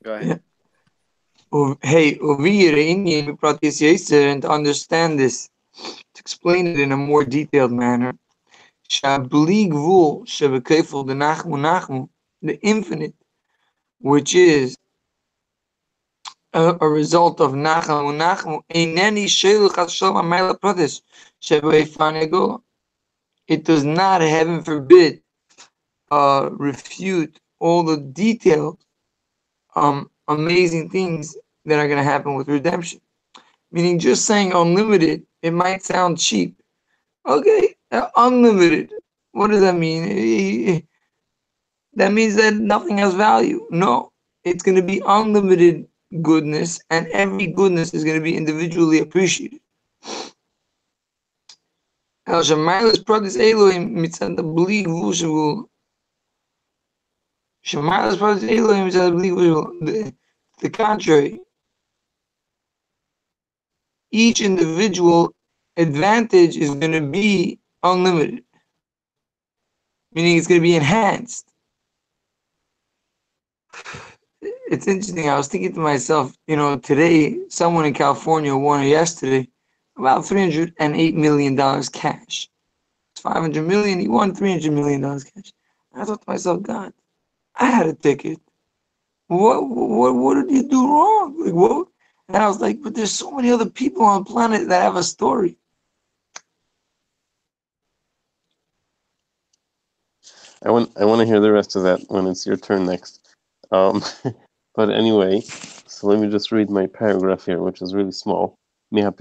Go ahead. Hey, and to understand this, to explain it in a more detailed manner, the infinite, which is a result of Nachamu, it does not, heaven forbid, refute all the detailed, amazing things that are going to happen with redemption. Meaning, just saying unlimited, it might sound cheap. Okay, unlimited. What does that mean? That means that nothing has value. No, it's going to be unlimited goodness, and every goodness is going to be individually appreciated. The contrary, each individual advantage is going to be unlimited, meaning it's going to be enhanced. It's interesting. I was thinking to myself, today someone in California won, or yesterday, about $308 million cash. It's 500 million. He won $300 million cash. I thought to myself, God, I had a ticket. What did you do wrong? Like, what? And I was like, but there's so many other people on the planet that have a story. I want to hear the rest of that when it's your turn next. But anyway, so let me just read my paragraph here, which is really small. Right?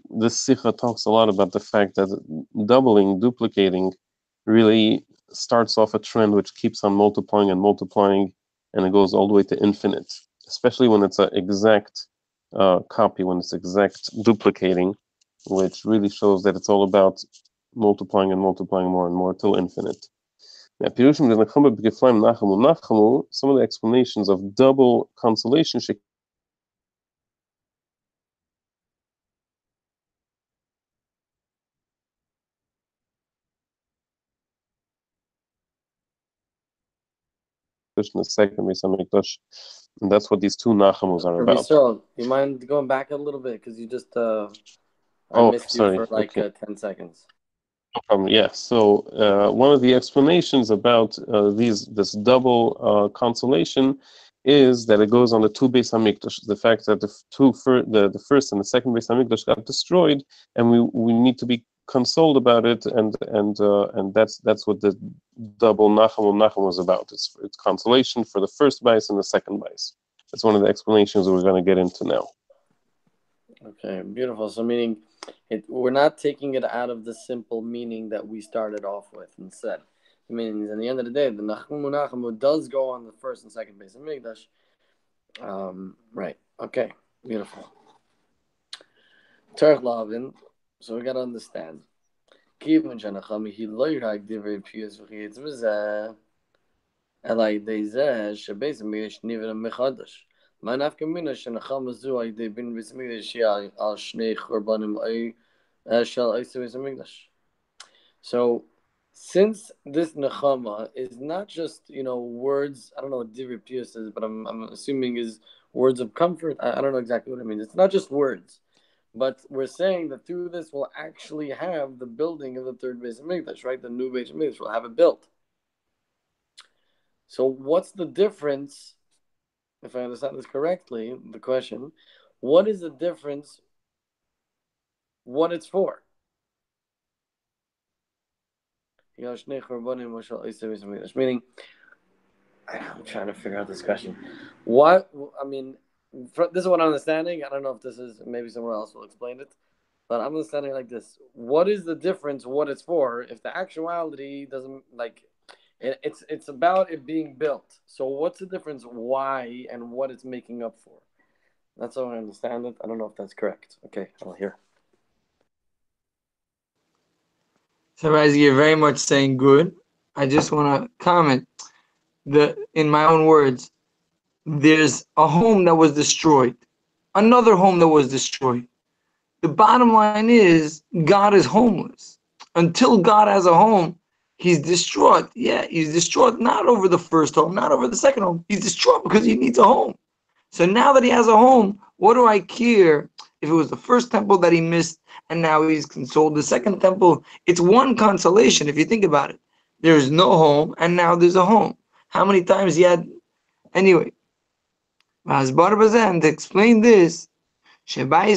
This sikha talks a lot about the fact that doubling, duplicating, really starts off a trend which keeps on multiplying and multiplying, and it goes all the way to infinite, especially when it's an exact copy, when it's exact duplicating, which really shows that it's all about multiplying and multiplying more and more till infinite. Some of the explanations of double consolation in the second Beis Hamikdash, and that's what these two Nachamus are about. So, you mind going back a little bit because you just I missed you for like 10 seconds. No problem. Yeah. So one of the explanations about this double consolation is that it goes on the two Beis Hamikdash. The fact that the first and the second Beis Hamikdash got destroyed, and we need to be consoled about it, and that's what the double Nachamu was about. It's consolation for the first Beis and the second Beis. That's one of the explanations we're going to get into now. Okay, beautiful. So meaning, we're not taking it out of the simple meaning that we started off with and said. It means, at the end of the day, the Nachamu does go on the first and second Beis Hamikdash. Right. Okay. Beautiful. Terech Lavin. So we got to understand. Kivun Shanachamu he loyrag divrei piyus v'chiyetz v'zeh elai deizeh shebeis Hamikdash nivra mechadash. My nafkamina Shanachamu zu ay de bin Beis Hamikdash al shnei churbanim ay shel ay Beis Hamikdash. So, since this Nechama is not just, words, I don't know what Divrei Piyus is, but I'm assuming is words of comfort. I don't know exactly what it means. It's not just words. But we're saying that through this we'll actually have the building of the third Beis Hamikdash, right? The new Beis Hamikdash, we'll have it built. So what's the difference, if I understand this correctly, the question, what is the difference, what it's for? Meaning, I'm trying to figure out this question. This is what I'm understanding. I don't know if this is, maybe someone else will explain it, but I'm understanding like this. What is the difference, what it's for, if the actuality doesn't, it's about it being built. So what's the difference, why, and what it's making up for? That's how I understand it. I don't know if that's correct. Okay, I'll hear. So, Razi, you're very much saying good. I just want to comment in my own words, there's a home that was destroyed, another home that was destroyed. The bottom line is God is homeless. Until God has a home, He's distraught. Yeah, he's distraught not over the first home, not over the second home. He's distraught because he needs a home. So now that he has a home, what do I care if it was the first temple that he missed and now he's consoled? The second temple, it's one consolation if you think about it. There's no home and now there's a home. How many times he had? Anyway, and to explain this, so that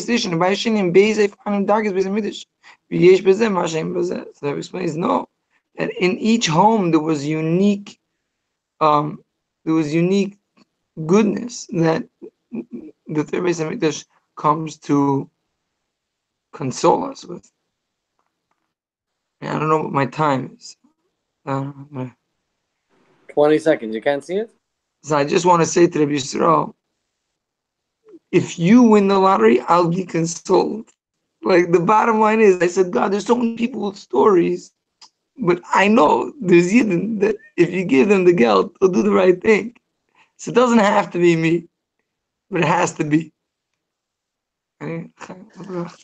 explains no, that in each home there was unique goodness that the third Beis Hamikdash comes to console us with. I don't know what my time is. 20 seconds. You can't see it? So I just want to say to Rabbi Yisrael, if you win the lottery, I'll be consoled. Like the bottom line is, I said, God, there's so many people with stories, but I know there's Yidden that if you give them the geld, they'll do the right thing. So it doesn't have to be me, but it has to be. Amen.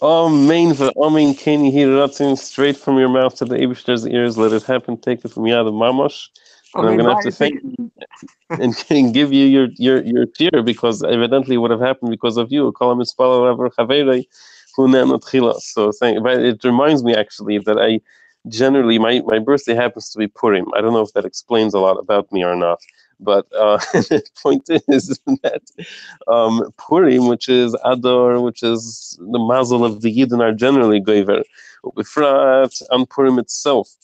Amen. Can you hear it straight from your mouth to the Eibishter's ears? Let it happen. Take it from Yad Mamash. And I'm going to have to thank you and give you your cheer, because evidently it would have happened because of you. So it reminds me actually that I generally, my birthday happens to be Purim. I don't know if that explains a lot about me or not. But the point is that Purim, which is Adar, which is the mazel of the Yidden, are generally goiver. Befrat on Purim itself,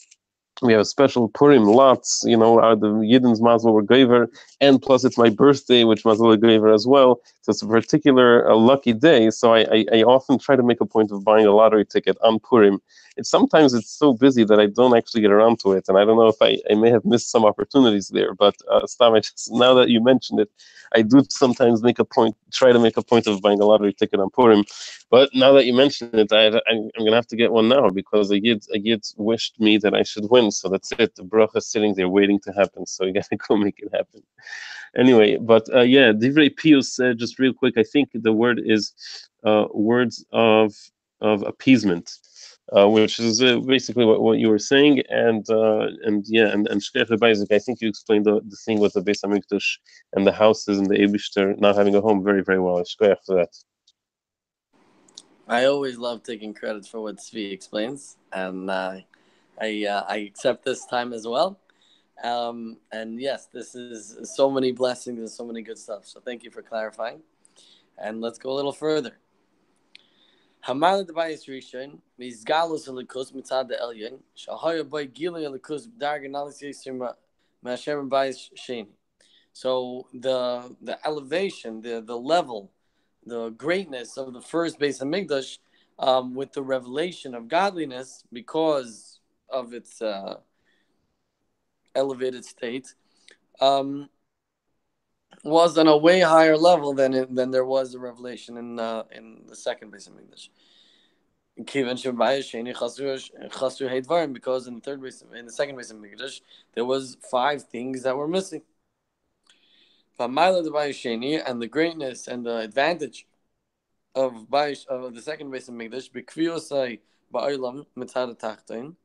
we have special Purim lots, the Yidden's mazel were goiver, and plus it's my birthday, which mazel is goiver as well. So it's a particular lucky day. So I often try to make a point of buying a lottery ticket on Purim. Sometimes it's so busy that I don't actually get around to it, and I don't know if I may have missed some opportunities there. But Stam, now that you mentioned it, I do sometimes try to make a point of buying a lottery ticket on Purim. But now that you mention it, I'm going to have to get one now, because a Yid wished me that I should win. So that's it. The bracha is sitting there waiting to happen. So you got to go make it happen. Anyway, but Divrei Pius, just real quick, I think the word is words of appeasement. Which is basically what you were saying, and Shkech Baizik, I think you explained the thing with the Beis Hamikdash and the houses and the Eibishter not having a home very, very well. Shkech for that. I always love taking credit for what Zvi explains, and I accept this time as well. And yes, this is so many blessings and so many good stuff. So thank you for clarifying, and let's go a little further. Hamal the Bayis Rishon Mizgalus Elikus Mitzad the Elyon Shahoya Boy Gili Elikus Dargan Alis Yisrim Mashem Bayis Sheni. So the elevation, the level, the greatness of the first Beis Hamikdash, with the revelation of godliness because of its elevated state, was on a way higher level than there was a revelation in the second Beis Hamikdash. Because in the second Beis Hamikdash there was 5 things that were missing. And the greatness and the advantage of the second Beis Hamikdash b'kviyosai ba'olam mitzad tachton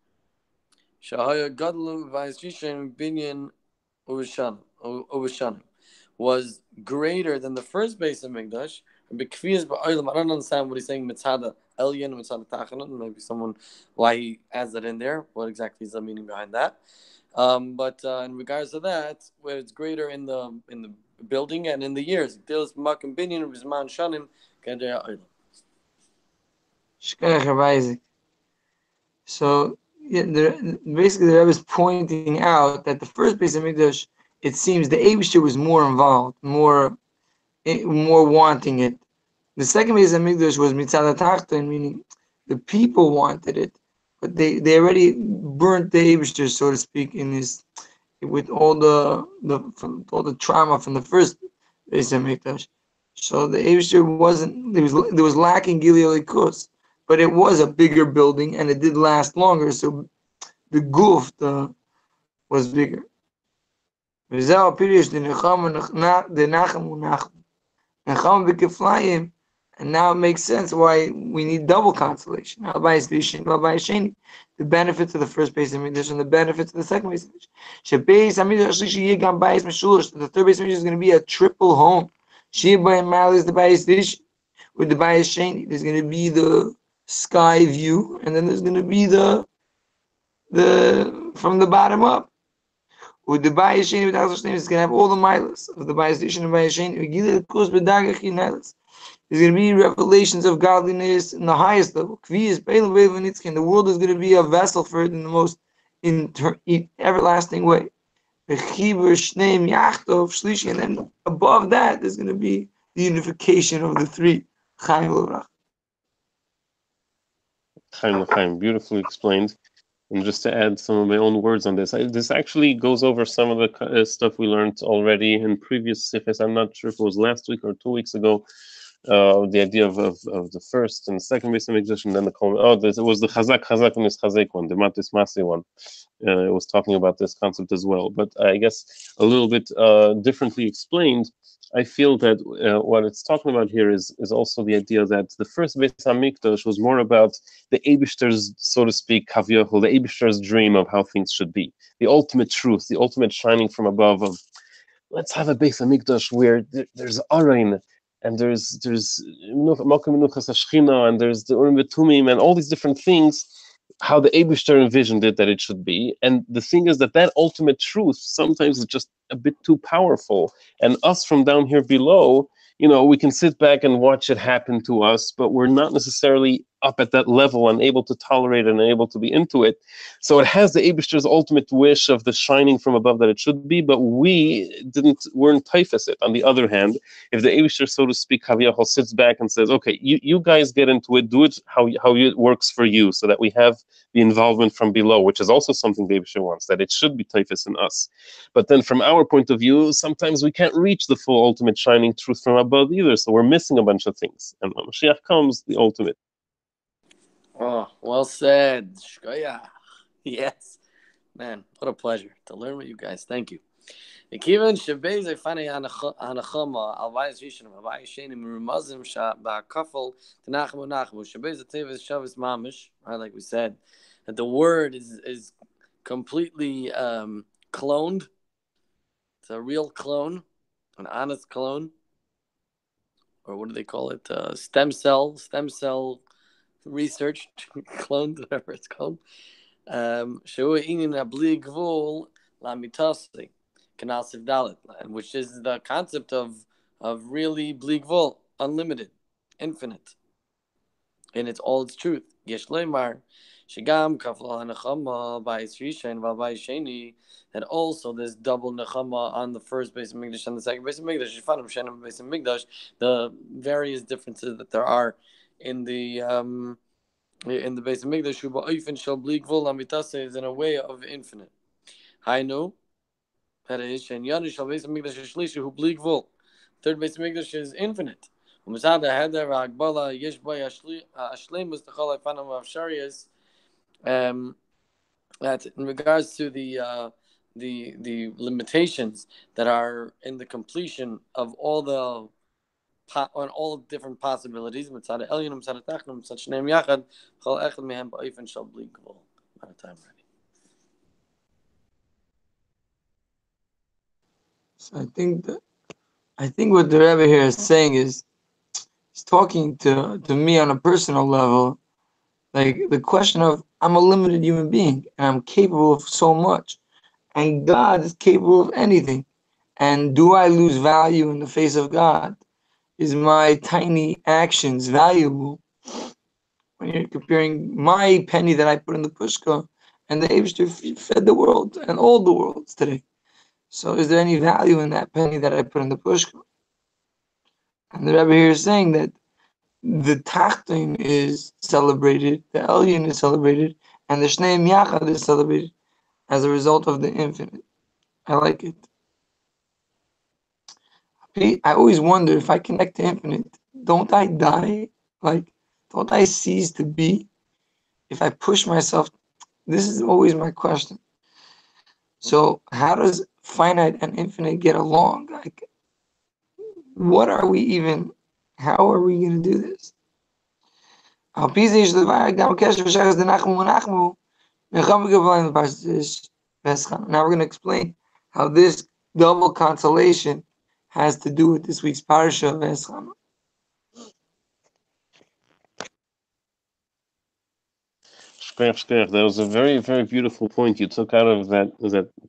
shahaya gadlu v'ayishishem binyan uveshanim was greater than the first Beis Hamikdash. B'kviyos ba'olam, I don't understand what he's saying mitzad elyon mitzad tachton. Maybe someone why he adds that in there. What exactly is the meaning behind that? But in regards to that, where it's greater in the building and in the years. So basically the Rebbe is pointing out that the first Beis Hamikdash, it seems the Eibishter was more involved, more wanting it. The second Beis Hamikdash was Mitzad HaTachton, meaning the people wanted it, but they already burnt the Eibishter, so to speak, with all the trauma from the first Beis Hamikdash. So the Eibishter there was lacking Gilui Elikus, but it was a bigger building and it did last longer. So the guf was bigger. Nachamu Nachamu Nachamu B'Keflayim, And now it makes sense why we need double consolation. The benefits of the first base of Mikdash and the benefits of the second base of Mikdash. The third base of Mikdash is going to be a triple home. Is the base dish with the base sheni. There's going to be the sky view, and then there's going to be the from the bottom up. With the base sheni with the is going to have all the milas of the base dish and the base sheni. There's going to be revelations of godliness in the highest level. The world is going to be a vessel for it in the most everlasting way. And then above that, there's going to be the unification of the three. Beautifully explained. And just to add some of my own words on this, this actually goes over some of the stuff we learned already in previous sifes. I'm not sure if it was last week or 2 weeks ago. The idea of the first and second base of Mikdash, and then it was the Chazak and this Chazek one, the Matis Masi one. It was talking about this concept as well, but I guess a little bit differently explained. I feel that what it's talking about here is also the idea that the first Beis Hamikdash was more about the Eibishter's, so to speak, Kaviyachol, the Eibishter's dream of how things should be, the ultimate truth, the ultimate shining from above of, let's have a Beis Hamikdash where there's Arain, and there's Malkum Menuchas Hashchina, and there's the Urim V'Tumim, and all these different things, how the Eibishter envisioned it that it should be. And the thing is that ultimate truth sometimes is just a bit too powerful. And us from down here below, we can sit back and watch it happen to us, but we're not necessarily up at that level and able to tolerate it and able to be into it. So it has the Eibishter's ultimate wish of the shining from above that it should be, but weren't typhus it. On the other hand, if the Eibishter, so to speak, Kaviyachol, sits back and says, okay, you guys get into it, do it how it works for you, so that we have the involvement from below, which is also something the Eibishter wants, that it should be typhus in us. But then from our point of view, sometimes we can't reach the full ultimate shining truth from above either, so we're missing a bunch of things. And when Moshiach comes, the ultimate. Oh, well said. Shkoyach. Yes. Man, what a pleasure to learn with you guys. Thank you. Kivan Shabez Fani Anachama Alvayas Rishon Alvayas Sheni Merumazim Sha Ba'Kafel Nachamu Shabez Tevis Shabbos Mamish. Right, like we said, that the word is completely cloned. It's a real clone, an honest clone, or what do they call it? Stem cell research, cloned, whatever it's called. Which is the concept of really bligvol, unlimited, infinite, in all its truth. That also there's double nechama on the first base of Mikdash and the second base of Mikdash. The various differences that there are in the base of Mikdash, is in a way of infinite. I know that is Shenyani shall base of Mikdash Shlishi who bligvol. Third base of Mikdash is infinite. That in regards to the limitations that are in the completion of all the on all different possibilities. Time ready. So I think what the Rebbe here is saying is he's talking to me on a personal level, like the question of I'm a limited human being and I'm capable of so much, and God is capable of anything. And do I lose value in the face of God? Is my tiny actions valuable when you're comparing my penny that I put in the pushka and the Eibishter fed the world and all the worlds today? So is there any value in that penny that I put in the pushka? And the Rebbe here is saying that the Tachton is celebrated, the Elyon is celebrated, and the Shneim Yachad is celebrated as a result of the infinite. I like it. I always wonder, if I connect to infinite, don't I die? Like, don't I cease to be? If I push myself, this is always my question. So how does finite and infinite get along? Like, what are we even, How are we going to do this? Now we're going to explain how this double consolation has to do with this week's parasha of Eschama. That was a very, very beautiful point you took out of that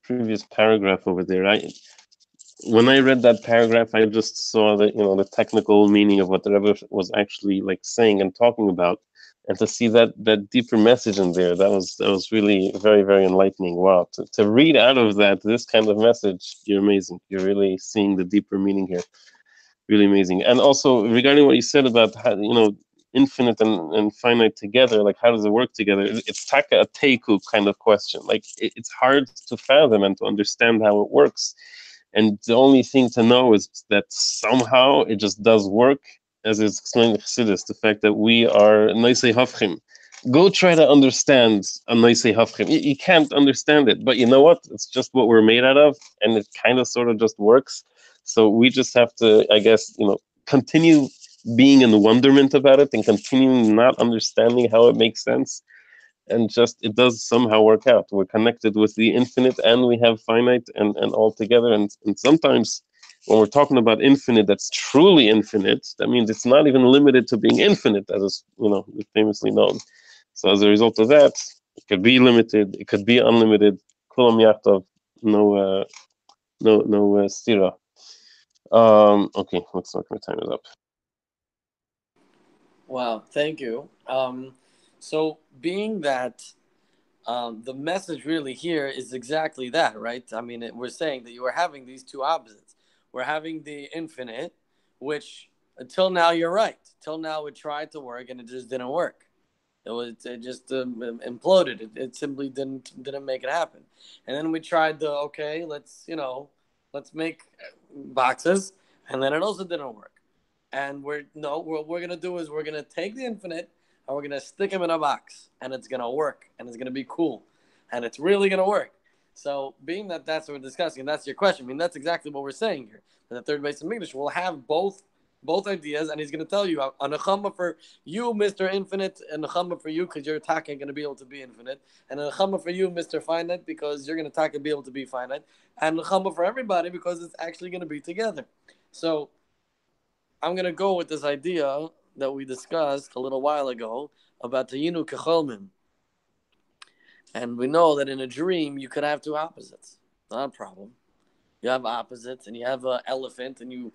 previous paragraph over there. When I read that paragraph, I just saw the technical meaning of what the Rebbe was actually like saying and talking about, and to see that deeper message in there, that was really very, very enlightening. Wow, to read out of this kind of message, you're amazing. You're really seeing the deeper meaning here. Really amazing. And also regarding what you said about how, infinite and finite together, like how does it work together? It's taka a teiku kind of question. Like it's hard to fathom and to understand how it works. And the only thing to know is that somehow it just does work, as is explained in Chassidus, the fact that we are noisei hafchim. Go try to understand a noisei hafchim. You can't understand it, but you know what? It's just what we're made out of, and it kind of sort of just works. So we just have to, I guess, continue being in wonderment about it and continuing not understanding how it makes sense, and just it does somehow work out. We're connected with the infinite and we have finite and all together. And sometimes when we're talking about infinite, that's truly infinite, that means it's not even limited to being infinite, as is famously known. So as a result of that, it could be limited, it could be unlimited. Kulam yachtov, no stira. Okay, looks like my time is up. Wow, thank you. So being that the message really here is exactly that, right? I mean, we're saying that you are having these two opposites. We're having the infinite, which until now you're right. Till now it tried to work and it just didn't work. It just imploded. It simply didn't make it happen. And then we tried let's make boxes, and then it also didn't work. And what we're gonna do is we're gonna take the infinite and we're gonna stick them in a box, and it's gonna work, and it's gonna be cool, and it's really gonna work. So, being that that's what we're discussing, and that's your question, I mean, that's exactly what we're saying here. That the third base of English will have both ideas, and he's going to tell you a nechama for you, Mr. Infinite, and a nechama for you because your attack ain't going to be able to be infinite, and a nechama for you, Mr. Finite, because you're going to attack and be able to be finite, and a nechama for everybody because it's actually going to be together. So I'm going to go with this idea that we discussed a little while ago about the Yinu Kecholmim. And we know that in a dream, you could have two opposites. Not a problem. You have opposites, and you have an elephant, and you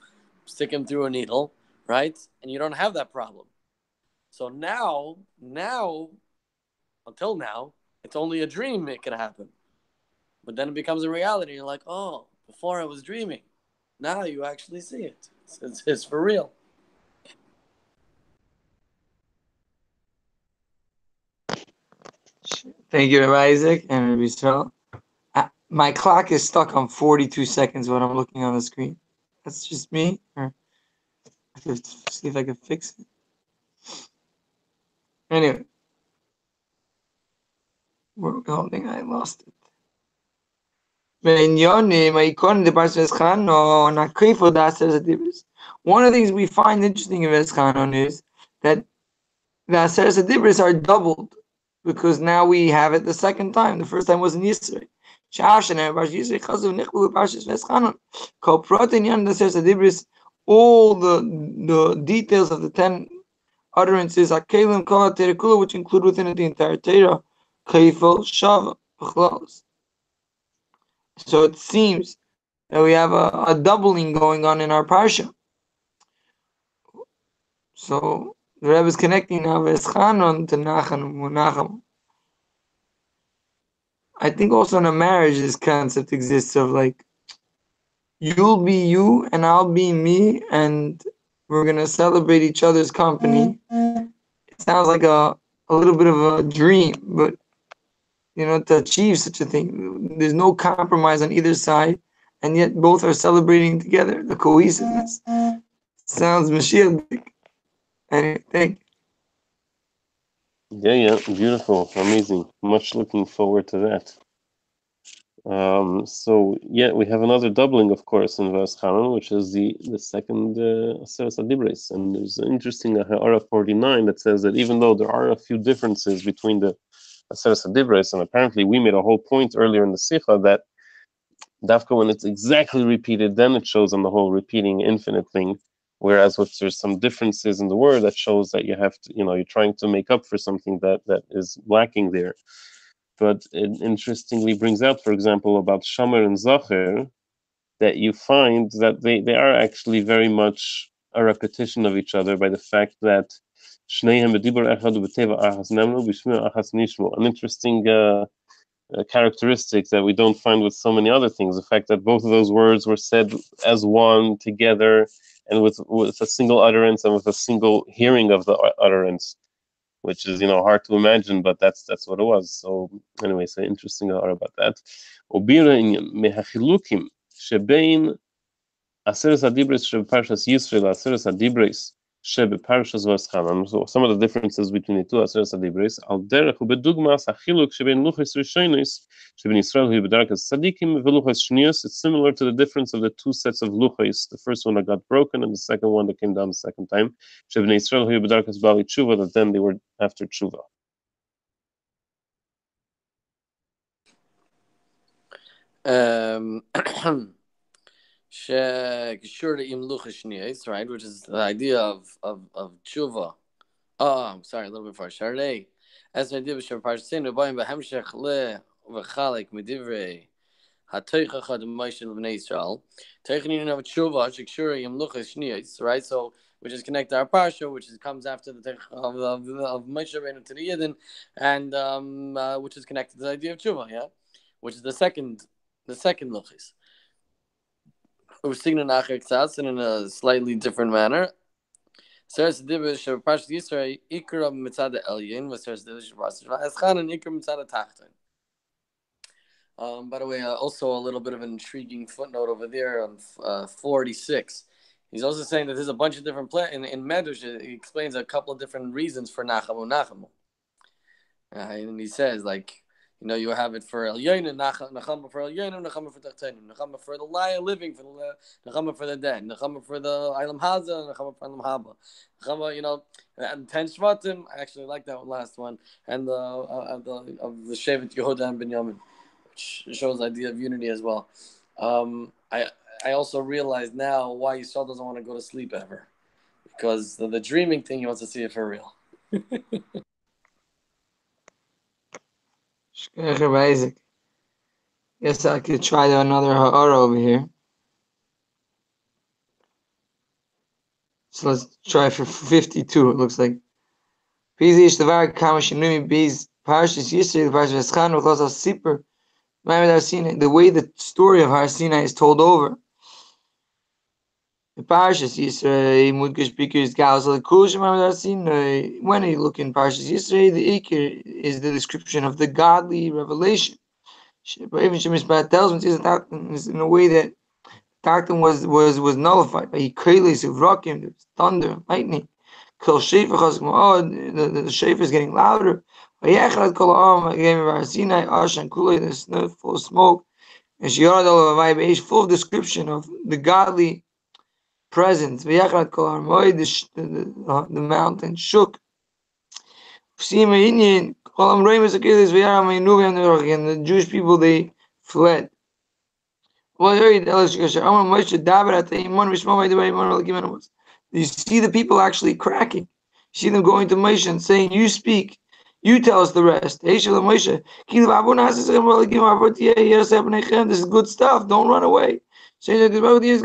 stick him through a needle, right? And you don't have that problem. So now, until now, it's only a dream it could happen. But then it becomes a reality. You're like, oh, before I was dreaming. Now you actually see it. It's for real. Thank you, Rabbi Isaac and Rabbi Israel. My clock is stuck on 42 seconds when I'm looking on the screen. That's just me? Or I have to see if I can fix it. Anyway. Where are we holding? I lost it. One of the things we find interesting in Veschanon is that the Aseret Adibris are doubled, because now we have it the second time. The first time was in Yisrei. All the details of the 10 utterances are Kalim Kol HaTerekula, which include within it the entire Torah, Kaifel Shava B'chlos. So it seems that we have a doubling going on in our parsha. So the Rebbe is connecting now Veschanon to Nachamu. I think also in a marriage this concept exists of like, you'll be you and I'll be me, and we're going to celebrate each other's company. It sounds like a little bit of a dream, but to achieve such a thing, there's no compromise on either side, and yet both are celebrating together. The cohesiveness sounds Mashiach. Anyway, thank you. Yeah, beautiful, amazing. Much looking forward to that. So yeah, we have another doubling, of course, in verse Chanan, which is the second Aseret Adibres. And there's an interesting Ha'ara 49 that says that even though there are a few differences between the Aseret Adibres, and apparently we made a whole point earlier in the Sikha that Dafka, when it's exactly repeated, then it shows on the whole repeating infinite thing. Whereas if there's some differences in the word, that shows that you have to, you're trying to make up for something that is lacking there. But it interestingly brings out, for example, about Shamer and Zacher, that you find that they are actually very much a repetition of each other by the fact that Shneihem B'dibur Echad B'teva Achas Nemnu B'shmir Achas Nishmu. An interesting characteristic that we don't find with so many other things. The fact that both of those words were said as one together and with a single utterance and with a single hearing of the utterance, which is hard to imagine, but that's what it was. So anyway, so interesting about that. Obira in mehachilukim shebein Aseres Adibres Parshas Yisrael, Aseres Adibres Parshas Vaschanan. So some of the differences between the two Aseres Adibres. Al derech ubedugmas achiluk sheben luchos rishonos sheben Yisrael hu bedarkas tzadikim veluchos shnius. It's similar to the difference of the two sets of luchos. The first one that got broken, and the second one that came down the second time. Sheben Yisrael hu bedarkas bali tshuva. That then they were after tshuva. Right, which is the idea of tshuva. Oh, I'm sorry, a little bit far. Sharei, as I did with Sharparsin, Rabbi Bahemshech le v'chalek midivrei hatoichacha d'Moshe l'bnei Yisrael. Teichanin of tshuva shekshura yim luchas shniyos. Right, so we just connect our parsha, which comes after the teich of Moshe Rabbeinu to the Yidden, and which is connected to the idea of tshuva. Yeah, which is the second luchas. We're singing in in a slightly different manner. Seres Dibish Parshas Yisrael Ikra Mitzad Elyon was Seres Dibish Parshas Eschan and Ikra Mitzad Tachton. By the way, also a little bit of an intriguing footnote over there on 46. He's also saying that there's a bunch of different in Medrash. He explains a couple of different reasons for Nachamu. And he says you have it for Elyon, Nachamu for Elyon, Nachamu for Tachtonim, Nachamu for the living, for the Nachamu for the dead, Nachamu for the Ilam Haza, Nachamu for Ilam Haba, Nachamu, and 10 Shvatim. I actually like that last one, and of the Shevet Yehuda and Binyamin, which shows the idea of unity as well. I also realize now why Yisrael doesn't want to go to sleep ever, because the dreaming thing, he wants to see it for real. Isaac. Guess I could try another ha'ara over here. So let's try for 52. It looks like. Pizish Tavar Kamashinumi Bees Parshas Yisrael Parshas Eschan V'chos Al Sipur. The way the story of Har Sinai is told over. The Parshas Yisrael Mudgish Bikir Gaus Al Kush Har Sinai. When you look in Parshas Yisrael, the Ikir is the description of the godly revelation. Even Shemishpat tells me is in a way that doctrine was nullified by Ikrelis Uvrakim, there was thunder, lightning. Kol Shefer the Shefer is getting louder. Vayechrad Kol Ha'am Again Har Sinai Ashan Kulei, the snuff full of smoke, and Shiarad Al Havai full of description of the godly presence. Vayechrad Kol Ha'am the mountain shook. And the Jewish people, they fled. You see the people actually cracking. You see them going to Moshe and saying, you speak, you tell us the rest. This is good stuff, don't run away. This Yidden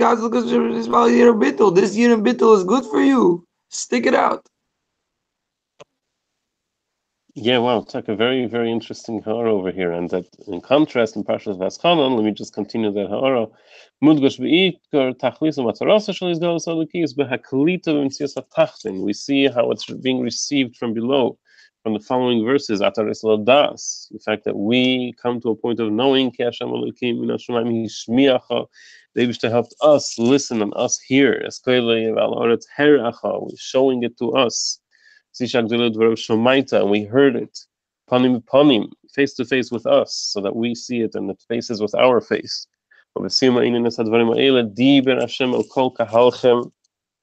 Bittul is good for you. Stick it out. Yeah, wow, it's like a very, very interesting ha'ara over here, and that in contrast in Parshas Vaschanan, let me just continue that ha'ara. Mudgosh be'ikar tachlis u'matzarasa shel izgalus alukis behaklita v'mtzias ha'tachtin. We see how it's being received from below, from the following verses. Ataris ladas, the fact that we come to a point of knowing ki Hashem Elokim min hashamayim hishmiacha. They wish to help us listen and us hear. Eskeilei v'al oretz heracha, showing it to us. And we heard it. panim panim, face to face with us, so that we see it and it faces with our face. To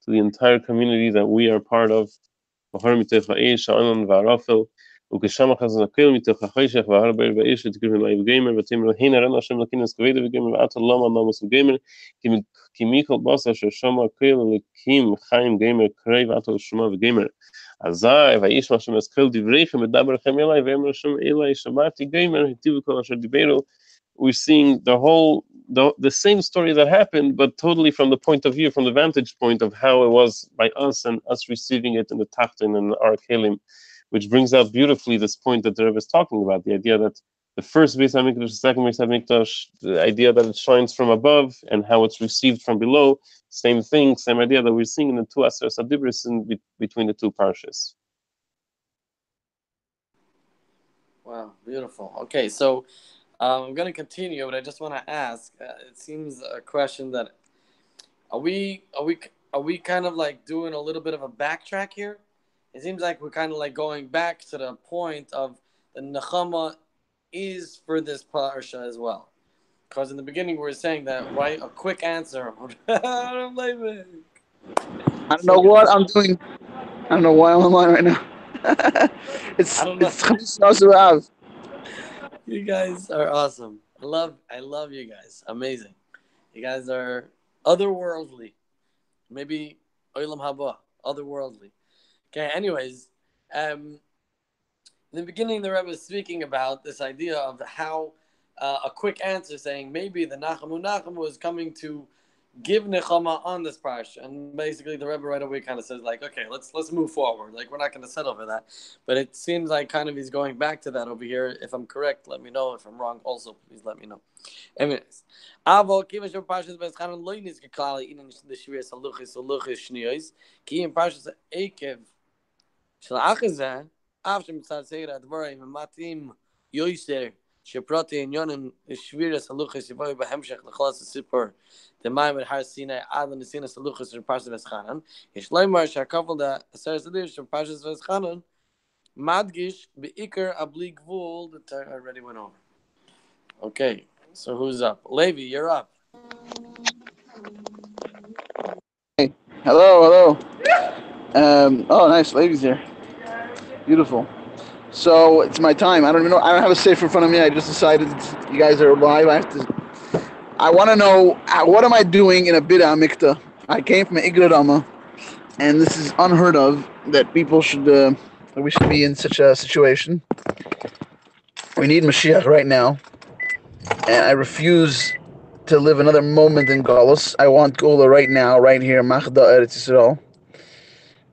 the entire community that we are part of. וכשמח אז נקל מתוך החושך והרבה באש ותקרב אליי וגמר ותאמר הנה רן השם לכנס כבד וגמר ואתה למה נמוס וגמר כי מכל בשר ששמע קל לקים חיים גמר קרי ואתה לשמע וגמר אזי וישמע השם אז קל דבריכם ודברכם אליי ואמר השם אליי שמעתי גמר היטיבו כל אשר דיברו. We're seeing the same story that happened, but totally from the point of view, from the vantage point of how it was by us and us receiving it in the Tachtin and our Kelim, which brings out beautifully this point that the Rebbe is talking about, the idea that the first Beis HaMikdash, the second Beis HaMikdash, the idea that it shines from above and how it's received from below, same thing, same idea that we're seeing in the two Aseret Adibris between the two parshas. Wow, beautiful. Okay, so I'm going to continue, but I just want to ask. It seems a question that are we kind of like doing a little bit of a backtrack here? It seems like we're kind of like going back to the point of the Nachamu is for this parsha as well, because in the beginning we were saying that, right? A quick answer. I don't know what I'm doing. I don't know why I'm online right now. It's Chamis Rav. You guys are awesome. I love you guys. Amazing. You guys are otherworldly. Maybe Olam Haba, otherworldly. Okay, anyways, in the beginning the Rebbe was speaking about this idea of how a quick answer saying maybe the Nachamu is coming to give Nechama on this parsha, and basically the Rebbe right away kind of says like, okay, let's move forward. Like, we're not going to settle for that, but it seems like kind of he's going back to that over here. If I'm correct, let me know. If I'm wrong, also please let me know. Anyways, Avo kiva shel parshas Vayischanan lo yinis geklali in the shvius haluchis shniyos ki in parshas Ekev shel achazeh av shemitzad seir advarim matim yoiser sheprati inyonim shvius haluchis yivoy behemshech lechlas sipur the mind with Har Sinai ad and Sinai saluchas from parshas Vayischanan ish loymar shakafel da aseres adish from parshas Vayischanan madgish beikar abli gvul that I already went over. Okay, so who's up? Levi, you're up. Hey, hello. Oh, nice, Levi's here. Beautiful. So it's my time. I don't even know. I don't have a safe in front of me. I just decided you guys are live. I want to know what am I doing in a Bida Amikta? I came from an Igra Rama, and this is unheard of that people should. We should be in such a situation. We need Mashiach right now, and I refuse to live another moment in Galus. I want Gula right now, right here, Machda Eretz Yisrael.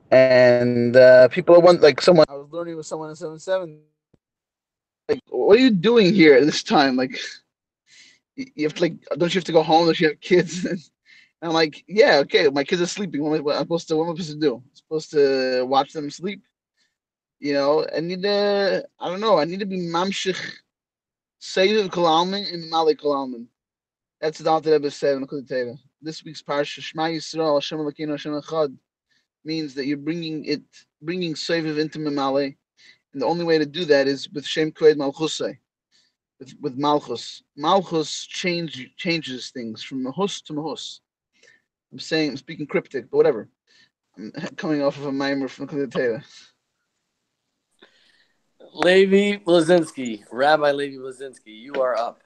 And people want, like, someone. I was learning with someone in 7-7. Like, what are you doing here at this time? Like, you have to, like, don't you have to go home? Don't you have kids? And I'm like, yeah, okay, my kids are sleeping. What am I supposed to do? I'm supposed to watch them sleep? You know, I need to, I don't know, I need to be Mamshich Seiv Kalalman and Mali Kalalman. That's the Alter Rebbe said in the Kudateva. This week's Parsha, Shema Yisrael, Hashem Elokeinu, Hashem Echad, means that you're bringing Seiv into Mamale. And the only way to do that is with Shem Kved Malchusay, with Malchus. Malchus changes things from Mahus to Mahus. I'm speaking cryptic, but whatever. I'm coming off of a mimer from Kudateva. Levi Blazinski, Rabbi Levi Blazinski, you are up.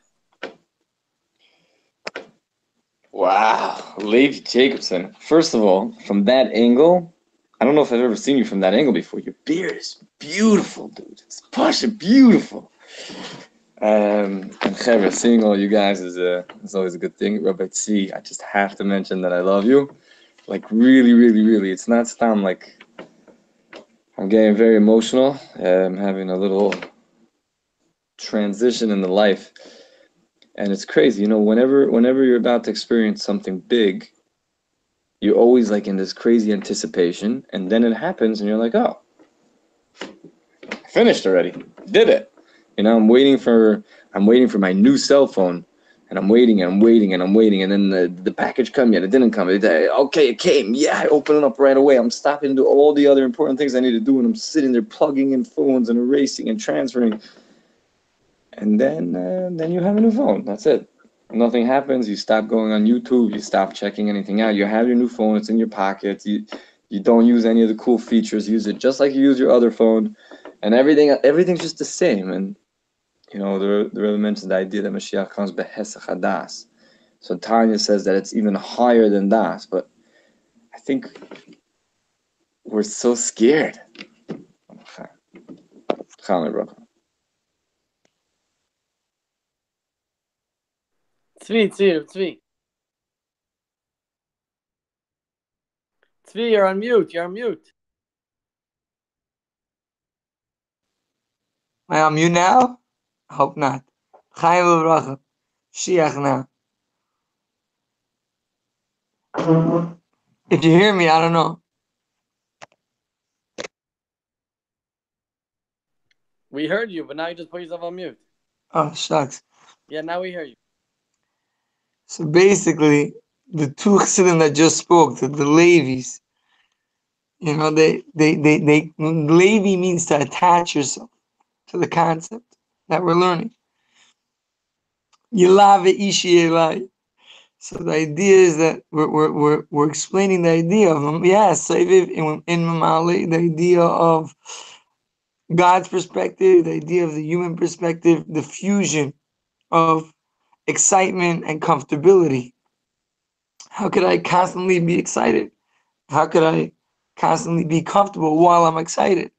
Wow, Levi Jacobson. First of all, from that angle, I don't know if I've ever seen you from that angle before. Your beard is beautiful, dude. It's pasha beautiful. And Chevra, seeing all you guys is always a good thing. Rabbi Tzvi, I just have to mention that I love you. Like, really, really, really. It's not stam, like, I'm getting very emotional. I'm having a little transition in the life. And it's crazy, you know, whenever you're about to experience something big, you're always like in this crazy anticipation, and then it happens and you're like, oh, I finished already. Did it. You know, I'm waiting for my new cell phone, And I'm waiting and I'm waiting and I'm waiting, and then the package come yet. It didn't come. Okay, it came. Yeah, I open it up right away. I'm stopping to do all the other important things I need to do, and I'm sitting there plugging in phones and erasing and transferring. And then you have a new phone. That's it. Nothing happens. You stop going on YouTube. You stop checking anything out. You have your new phone. It's in your pocket. You don't use any of the cool features. Use it just like you use your other phone, and everything's just the same. And the Rebbe mentioned the idea that Mashiach comes behesach hadas. So Tanya says that it's even higher than das, but I think we're so scared. Tzvi. Tzvi, you're on mute. You're on mute. Am I on mute now? I hope not. Chaim Uvracha. Shiach now. If you hear me, I don't know. We heard you, but now you just put yourself on mute. Oh, shucks. Yeah, now we hear you. So basically, the two chassidim that just spoke, the Levis, Levi means to attach yourself to the concept that we're learning. Yilave ishi elai. So the idea is that we're explaining the idea of in Mamali, the idea of God's perspective, the idea of the human perspective, the fusion of excitement and comfortability. How could I constantly be excited? How could I constantly be comfortable while I'm excited?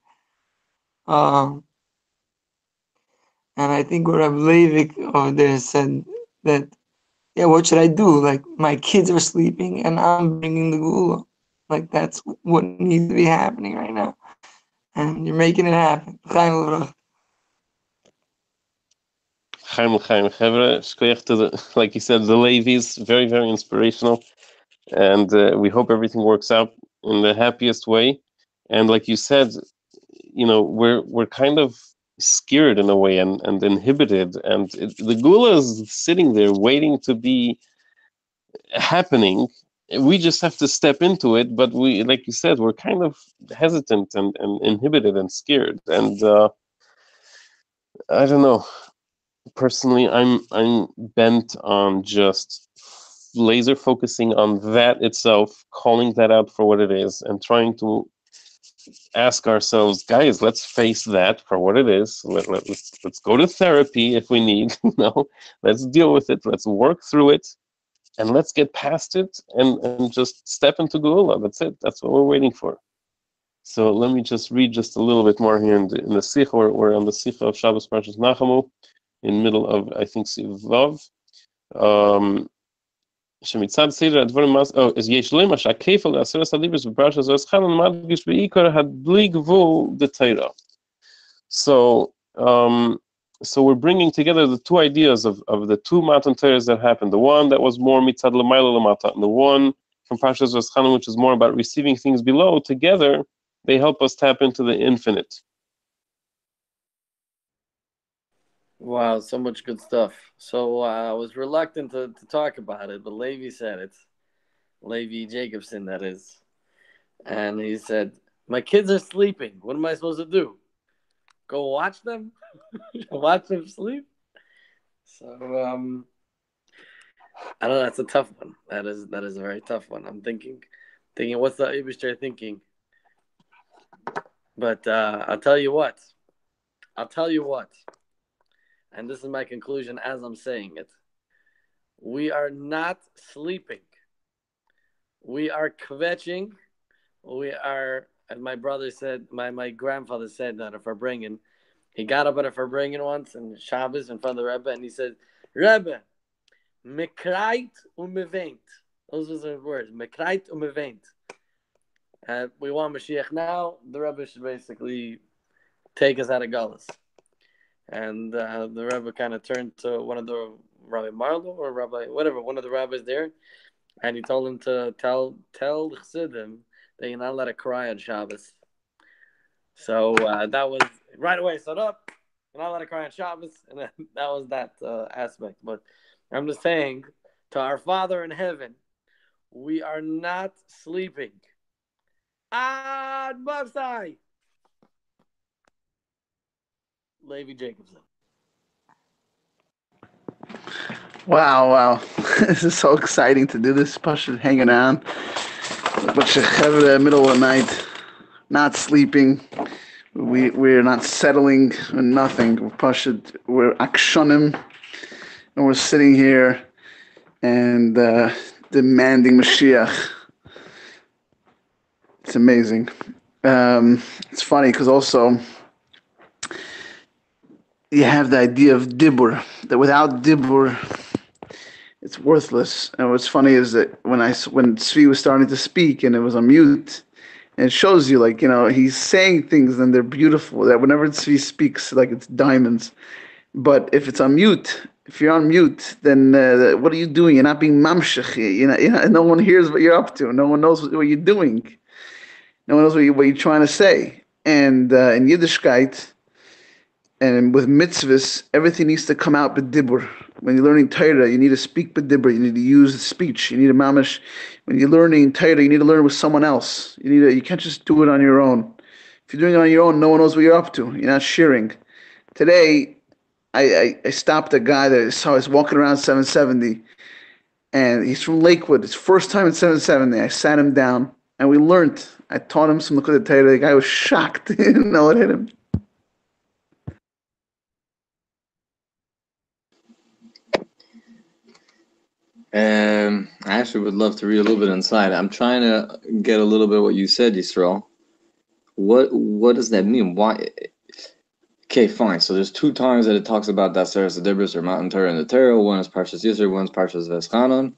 And I think what Rav Leivik over there said that, what should I do? Like, my kids are sleeping and I'm bringing the gula. Like, that's what needs to be happening right now. And you're making it happen. Chaim Chevra, like you said, the Levi's, very, very inspirational. And we hope everything works out in the happiest way. And like you said, we're kind of scared in a way and inhibited. And the Gula is sitting there waiting to be happening. We just have to step into it, but we, like you said, we're kind of hesitant and inhibited and scared. And I don't know. Personally, I'm bent on just laser focusing on that itself, calling that out for what it is, and trying to ask ourselves, guys, let's face that for what it is. Let's go to therapy if we need. Let's deal with it. Let's work through it. And let's get past it and just step into Geula. That's it. That's what we're waiting for. So let me just read just a little bit more here in the Sikh. We're on the Sikh of Shabbos Parshas Nachamu, in middle of, I think, Siv Vav. שמצד סדר הדברים, אז יש למה שהכפל לעשרת הדיברות בפרשת זו התחלנו מדגיש בעיקר הדלי גבול דתירה. So we're bringing together the two ideas of the two Matan Torahs that happened. The one that was more mitzad l'mayla l'mata, and the one from Parshas V'eschanan, which is more about receiving things below. Together, they help us tap into the infinite. Wow, so much good stuff. So I was reluctant to talk about it, but Levi said it. Levi Jacobson, that is. And he said, my kids are sleeping. What am I supposed to do? Go watch them? Watch them sleep? So, I don't know. That's a tough one. That is a very tough one. I'm thinking, what's the Ibishter thinking? But I'll tell you what. And this is my conclusion as I'm saying it. We are not sleeping. We are kvetching. We are, as my brother said, my grandfather said that if we're bringing, he got up at a Farbrengen once in Shabbos in front of the Rebbe, and he said, Rebbe, mekreit umevent. Those were the words, mekreit umevent. We want Mashiach now. The Rebbe should basically take us out of Gullus. And the Rebbe kind of turned to one of the Rabbi Marlo or Rabbi whatever, one of the rabbis there, and he told him to tell the Chassidim that you're not allowed to cry on Shabbos. So that was right away. Stood up. You're not allowed to cry on Shabbos, and then that was that aspect. But I'm just saying to our Father in heaven, we are not sleeping. Ad Mavsai. Levi Jacobson. Wow. This is so exciting to do this. Pasha hanging on. But middle of the night, not sleeping. We're not settling, nothing. We're akshonim, and we're sitting here and demanding Mashiach. It's amazing. It's funny because also you have the idea of dibur, that without dibur, it's worthless. And what's funny is that when Tzvi was starting to speak and it was on mute, and it shows you, like, he's saying things and they're beautiful. That whenever Tzvi speaks, like, it's diamonds. But if it's on mute, if you're on mute, then what are you doing? You're not being mamshech. No one hears what you're up to. No one knows what you're doing. No one knows what you're trying to say. And in Yiddishkeit, and with mitzvahs, everything needs to come out b'dibur. When you're learning Torah, you need to speak b'dibur. You need to use speech. You need a mamash. When you're learning Torah, you need to learn with someone else. You can't just do it on your own. If you're doing it on your own, no one knows what you're up to. You're not sharing. Today, I stopped a guy that I saw. He's walking around 770, and he's from Lakewood. It's first time in 770. I sat him down, and we learned. I taught him some Likkutei Torah. The guy was shocked. He didn't know what hit him. I actually would love to read a little bit inside. I'm trying to get a little bit of what you said, Yisrael. What does that mean? Why? Okay, fine. So there's two times that it talks about that Seres Adibris or Mountain Torah and the Torah. One is Parshas Yisro, one is Parshas Veschanon.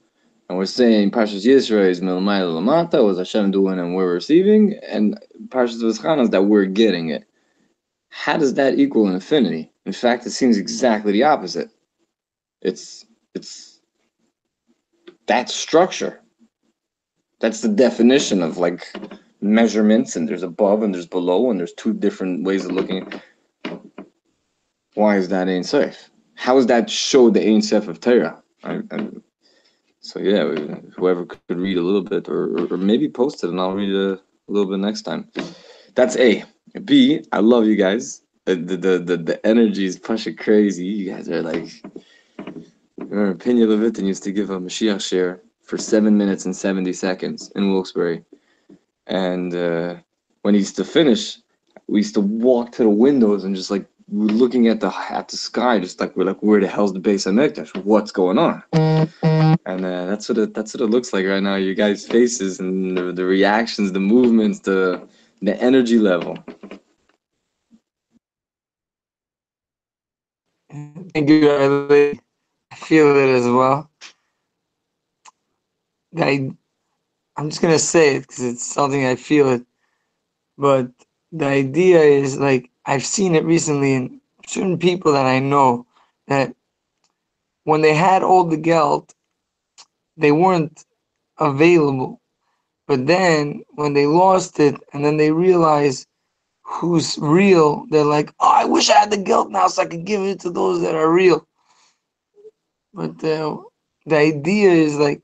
And we're saying Parshas Yisro is Milmai Lamata, was Hashem doing and we're receiving, and Parshas Veschanon is that we're getting it. How does that equal infinity? In fact, it seems exactly the opposite. It's that structure. That's the definition of, like, measurements, and there's above and there's below, and there's two different ways of looking. Why is that Ein Sof? How does that show the Ein Sof of Torah? So yeah, whoever could read a little bit, or maybe post it, and I'll read a little bit next time. That's A. B. I love you guys. The energy is pushing crazy. You guys are like, Pinion Levitin used to give a Mashiach share for 7 minutes and 70 seconds in Wilkes-Barre, and when he used to finish, we used to walk to the windows and just, like, we're looking at the sky, just like we're like, where the hell's the base of Mikdash? What's going on? And that's what it looks like right now. You guys' faces and the reactions, the movements, the energy level. Thank you, I feel it as well. I'm just gonna say it because it's something I feel it. But the idea is, like, I've seen it recently in certain people that I know, that when they had all the geld, they weren't available. But then when they lost it and then they realize who's real, they're like, oh, I wish I had the geld now so I could give it to those that are real. But the idea is, like,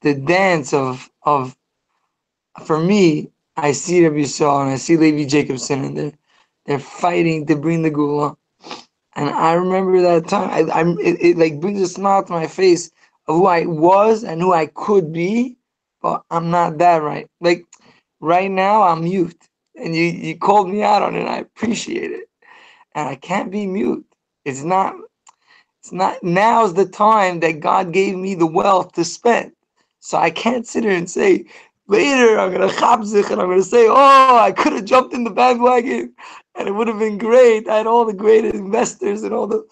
the dance of for me, I see Rabbi Yisrael and I see Levi Jacobson, and they're fighting to bring the Gula. And I remember that time. It like brings a smile to my face of who I was and who I could be, but I'm not that right. Like, right now, I'm mute, and you called me out on it. And I appreciate it, and I can't be mute. It's not. Now's the time that God gave me the wealth to spend, so I can't sit here and say, later I'm gonna chabzich and I'm gonna say, oh, I could have jumped in the bandwagon and it would have been great. I had all the great investors and all the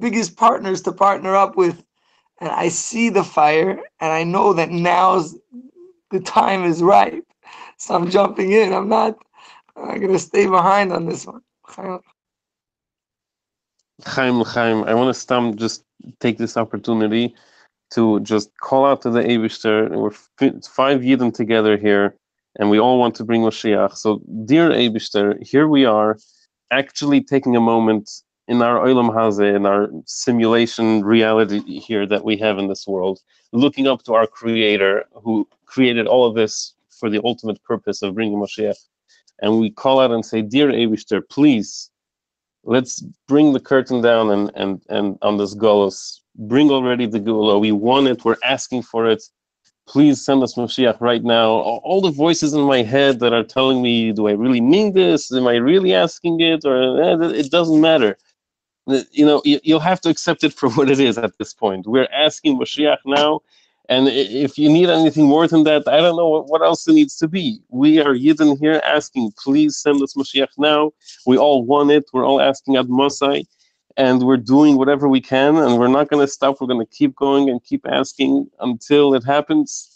biggest partners to partner up with, and I see the fire and I know that now's the time is right. So I'm jumping in. I'm not gonna stay behind on this one. Chaim, I want to just take this opportunity to just call out to the Eibishter. We're 5 Yidden together here, and we all want to bring Moshiach. So, dear Eibishter, here we are, actually taking a moment in our Olam Hazeh, in our simulation reality here that we have in this world, looking up to our Creator who created all of this for the ultimate purpose of bringing Moshiach. And we call out and say, Dear Eibishter, please, let's bring the curtain down and on this Golos. Bring already the Geulah. We want it. We're asking for it. Please send us Mashiach right now. All the voices in my head that are telling me, do I really mean this? Am I really asking it? Or it doesn't matter. You know, you'll have to accept it for what it is at this point. We're asking Mashiach now. And if you need anything more than that, I don't know what else it needs to be. We are Yidden here asking, please send us Mashiach now. We all want it. We're all asking Ad Mosai. And we're doing whatever we can. And we're not going to stop. We're going to keep going and keep asking until it happens.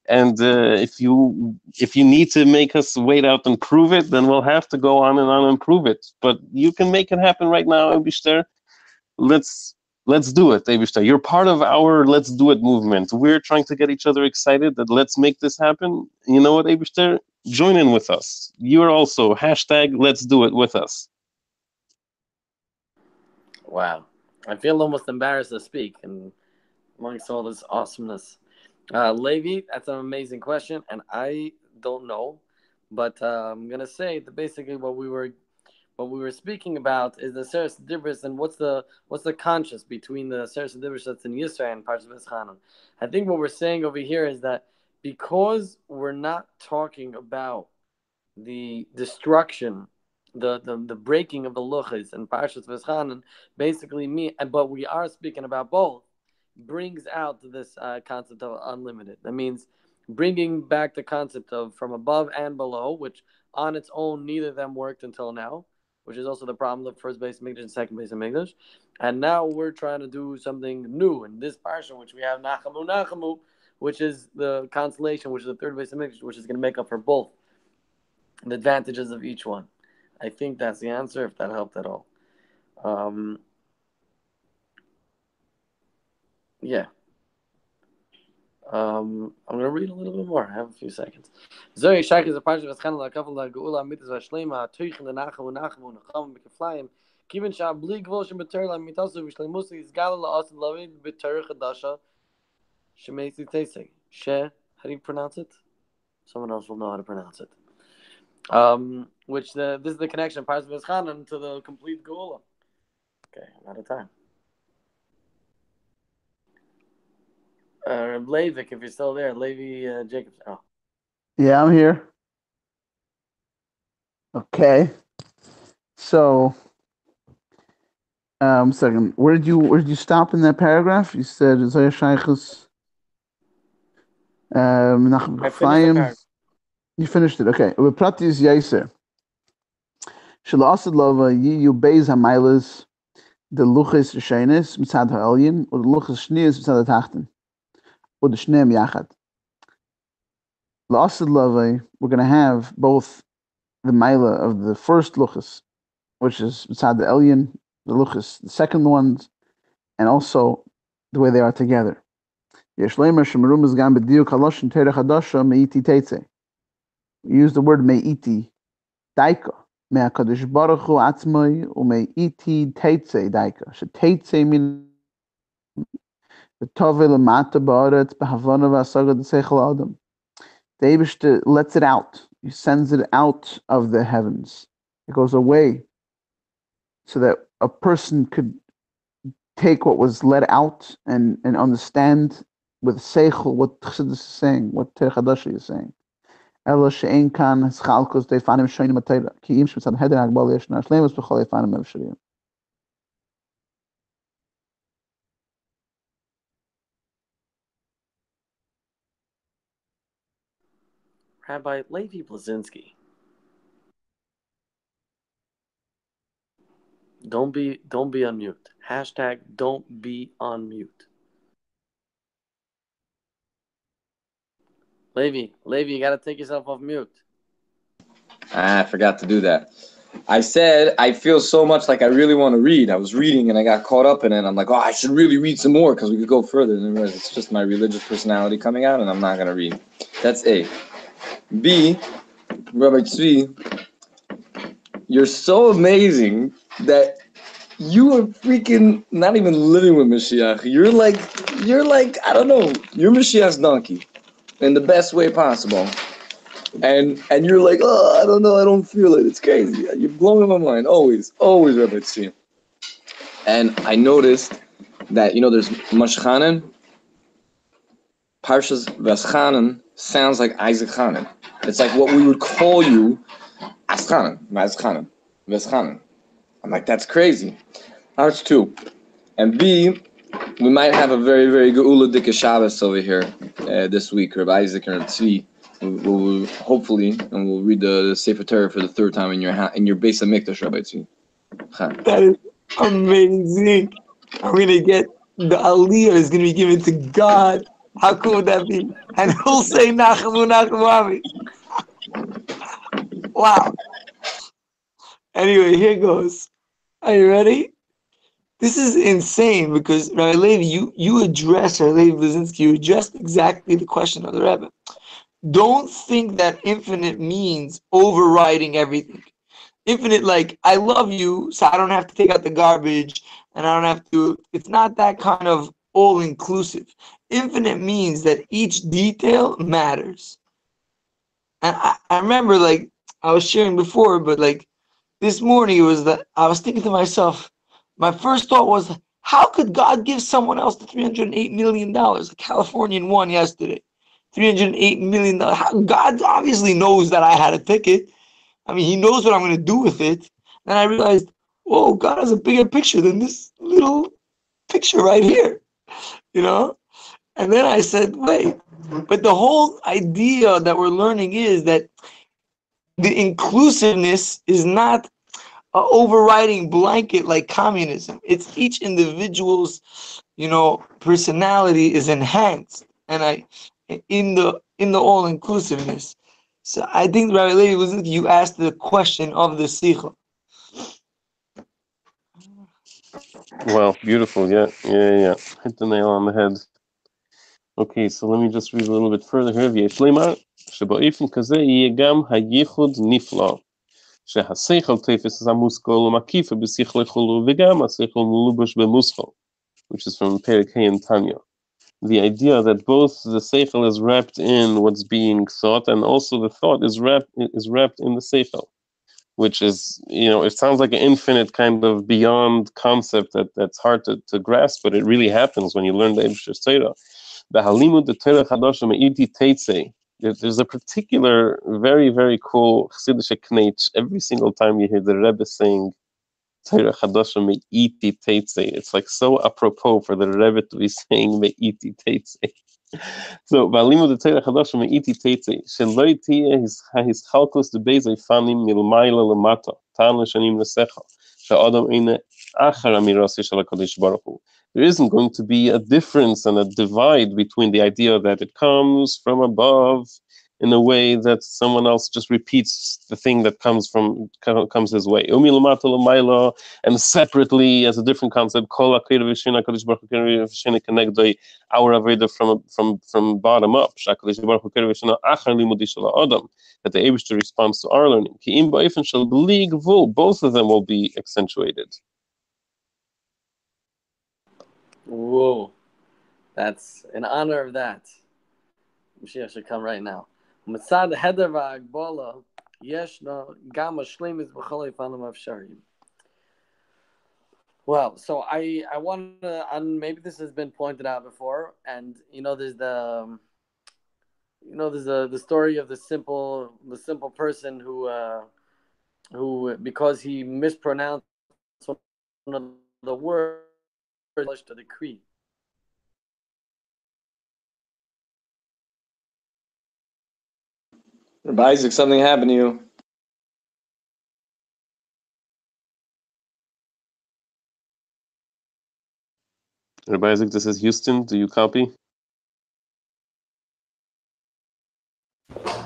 And if you need to make us wait out and prove it, then we'll have to go on and prove it. But you can make it happen right now, Eibishter. Let's do it, Eibishter. You're part of our Let's Do It movement. We're trying to get each other excited that let's make this happen. You know what, Eibishter? Join in with us. You're also hashtag Let's Do It with us. Wow. I feel almost embarrassed to speak and amongst all this awesomeness. Levi, that's an amazing question, and I don't know, but I'm gonna say that basically what we were speaking about is the Seres Dibris and what's the conscious between the Seres Dibris that's in Yisrael and Parshas V'eschanan. I think what we're saying over here is that because we're not talking about the destruction, the breaking of the luchas and Parshas V'eschanan, basically but we are speaking about both, brings out this concept of unlimited. That means bringing back the concept of from above and below, which on its own neither of them worked until now, which is also the problem of the first base of Mikdash and second base of Mikdash. And now we're trying to do something new in this parsha, which we have Nachamu, which is the constellation, which is the third base of Mikdash, which is going to make up for both the advantages of each one. I think that's the answer, if that helped at all. Yeah. I'm going to read a little bit more. I have a few seconds. Zoe Shaykh is a part of the Khanla, a couple of Gula, Mitzvah Shlema, Tuich in the Nachamu, Nachamu, Mikaflayim, Kivin Shah, Blig, Volshim, Beterla, Mitasu, Vishlemusi, is Galala, Asin, Lavid, Beter, Hadasha, Shemesi Tesei. She, how do you pronounce it? Someone else will know how to pronounce it. Which this is the connection, Parshas V'eschanan, to the complete Gula. Okay, I'm out of time. Leivik, if you're still there, Levi Jacobs. Oh. Yeah, I'm here. Okay. So, second, where did you stop in that paragraph? You said Zoya Shaykhus. I finished the paragraph. You finished it. Okay. Pratis Yaiser. Shelo Asad Lova Yiyu Beis Hamailas the Luchas Shenis Mitzad Ha'elyin or the Luchas Shnias Mitzad Ha'tachten or the Shneim Yachad. La'asad Lova, we're going to have both the Maila of the first Luchas, which is Mitzad Ha'elyin, the Luchas, the second ones, and also the way they are together. Yesh Leimer Shemarum is Gam B'diuk Haloshin Terech Hadasha Me'iti Teitze. We use the word Me'iti Daika. מהקדוש ברוך הוא עצמי ומאיתי תצא דייקה. שתצא מן ותובל למטה בארץ בהבנה והשגה דשכל האדם. The Eibishter lets it out. He sends it out of the heavens. It goes away so that a person could take what was let out and understand with seichel what Chassidus is saying, what Terech Hadasha is saying. Ela she'en kan schalkos defanim shoynim atayra ki im shmitzad heder hagbal yeshna shleimus b'chol defanim evshiriyim. Rabbi Levi Blazinski. Don't be on mute. Hashtag don't be on mute. Levi, you got to take yourself off mute. I forgot to do that. I said I feel so much like I really want to read. I was reading and I got caught up in it. I'm like, oh, I should really read some more because we could go further. And then it's just my religious personality coming out, and I'm not going to read. That's A. B, Rabbi Tzvi, you're so amazing that You are freaking not even living with Mashiach. You're like, I don't know. You're Mashiach's donkey in the best way possible. And you're like, oh, I don't know, I don't feel it. It's crazy. You're blowing my mind. Always, Rabbi Tzvi. And I noticed that, there's Mashchanan. Parshas Veschanan sounds like Isaac Chanan. It's like what we would call you Aschanan, Mazchanan, Veschanan. I'm like, that's crazy. That's two. And B, we might have a very, very good Ula Dika Shabbos over here this week, Rabbi Isaac and Rabbi Tzvi. We'll hopefully, and we'll read the Sefer Torah for the third time in your base of Mikdash, Rabbi Tzvi. That is amazing. I'm gonna get the Aliyah is gonna be given to God. How cool would that be? And he'll say Nachamu, Nachamu. Wow. Anyway, here goes. Are you ready? This is insane because Rabbi Levi, you addressed Rabbi Levi Blazinski, you addressed exactly the question of the Rebbe. Don't think that infinite means overriding everything. Infinite, like, I love you, so I don't have to take out the garbage, and I don't have to, it's not that kind of all-inclusive. Infinite means that each detail matters. And I remember, like, I was sharing before, but, like, this morning it was that I was thinking to myself, my first thought was, how could God give someone else the $308 million? A Californian won yesterday. $308 million. God obviously knows that I had a ticket. I mean, he knows what I'm going to do with it. And I realized, whoa, God has a bigger picture than this little picture right here, And then I said, wait, but the whole idea that we're learning is that the inclusiveness is not an overriding blanket like communism. It's each individual's, personality is enhanced, and in the all inclusiveness. So I think Rabbi Levi was you asked the question of the Sikha. Well, beautiful. Yeah. Hit the nail on the head. Okay, so let me just read a little bit further here. V'yeshlema sheba'ifin kazeh yeh gam hayichud nifla. שהשכל תפס המושכל ומקיף בשכל חולו וגם השכל מלובש במושכל, which is from Perek Hey and Tanya. The idea that both the seichel is wrapped in what's being thought and also the thought is wrapped in the seichel, which is, it sounds like an infinite kind of beyond concept that's hard to grasp, but it really happens when you learn the Eibusher's Torah. There's a particular, very, very cool Chassidish knetch every single time you hear the Rebbe saying Torah Chadasha Me'iti Teitze. It's like so apropos for the Rebbe to be saying Me'iti Teitze. So, V'alimu the Torah Chadasha Me'iti Teitze, Sheloi Tiyeh his chalkos the Bezei Fanim Milmayla Lamata, Tan L'shanim L'secha, Sha'adam Eine Achar Amirasi Shel HaKadosh Baruch Hu. There isn't going to be a difference and a divide between the idea that it comes from above in a way that someone else just repeats the thing that comes his way. And separately as a different concept, our Aveda from bottom up. That the Eibusher responds to our learning. Both of them will be accentuated. Whoa, that's in honor of that. Mashiach should come right now. Mitzad heder v'agbola yeshna gam hashleimus b'chol hafanim afsharim. Well, so I want to, and maybe this has been pointed out before, and there's the story of the simple person who because he mispronounced one of the words to the decree. Rabbi Isaac, something happened to you. Rabbi Isaac, this is Houston. Do you copy?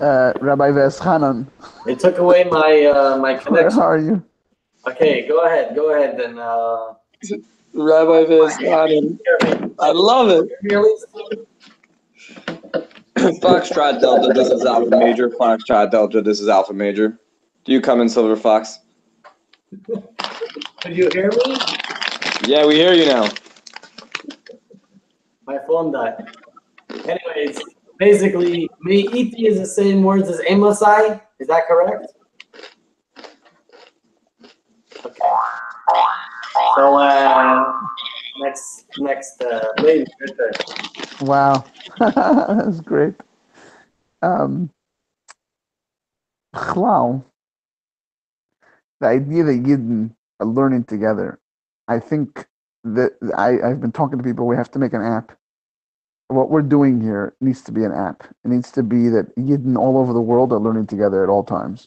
Rabbi Veschanan. They took away my connection. How are you? Okay, go ahead then. Rabbi Veschanan. I love it. Foxtrot Delta, this is Alpha Major. Foxtrot Delta, this is Alpha Major. Do you come in, Silver Fox? Could you hear me? Yeah, we hear you now. My phone died. Anyways, basically, Me'iti is the same words as Amosai. Is that correct? Okay. So, next, lady, your turn. Wow, that's great. Wow, the idea that Yidden are learning together. I think that I've been talking to people. We have to make an app. What we're doing here needs to be an app. It needs to be that Yidden all over the world are learning together at all times.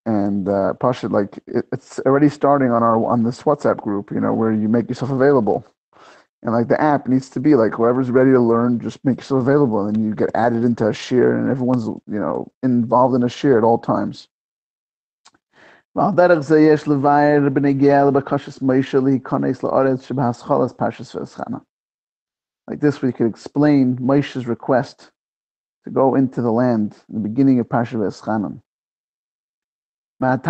And Pasha, like it's already starting on this WhatsApp group, where you make yourself available. And like the app needs to be like whoever's ready to learn, just make yourself available, and you get added into a share, and everyone's involved in a share at all times. Like this way, you could explain Moshe's request to go into the land in the beginning of Parsha V'eschanan. From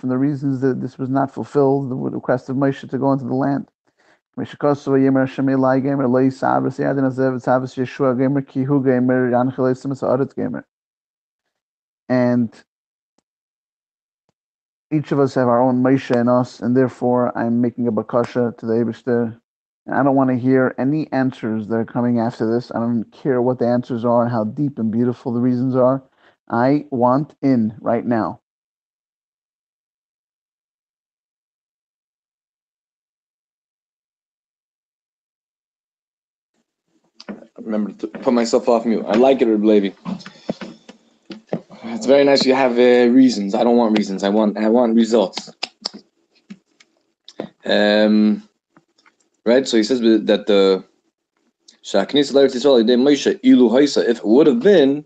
the reasons that this was not fulfilled, the request of Moshe to go into the land. And each of us have our own Moshe in us, and therefore I'm making a bakasha to the Eibishter. And I don't want to hear any answers that are coming after this. I don't care what the answers are and how deep and beautiful the reasons are. I want in right now. Remember to put myself off mute. I like it, Reb Levi. It's very nice you have reasons. I don't want reasons. I want results. Right. So he says that the Shaknis L'Eretz Yisrael Yidei Moshe Ilu Haisa. If it would have been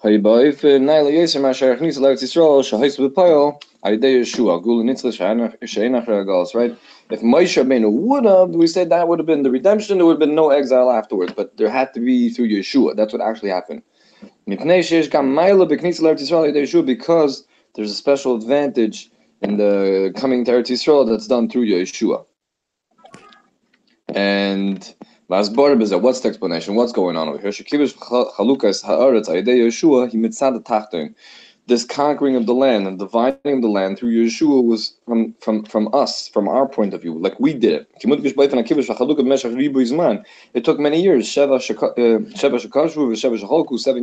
Hayibaif Naila Yeser Masher Shaknis L'Eretz Yisrael Shahais B'Payol Ayidei Yeshua Gula Nitzchah She'enach Regalos. Right. If Moshe Rabbeinu would have, we said that would have been the redemption. There would have been no exile afterwards. But there had to be through Yeshua. That's what actually happened. Because there's a special advantage in the coming to Eretz Yisrael that's done through Yeshua. And what's the explanation? What's going on over here? This conquering of the land and dividing of the land through Yeshua was from us, from our point of view, like we did it. It took many years. 7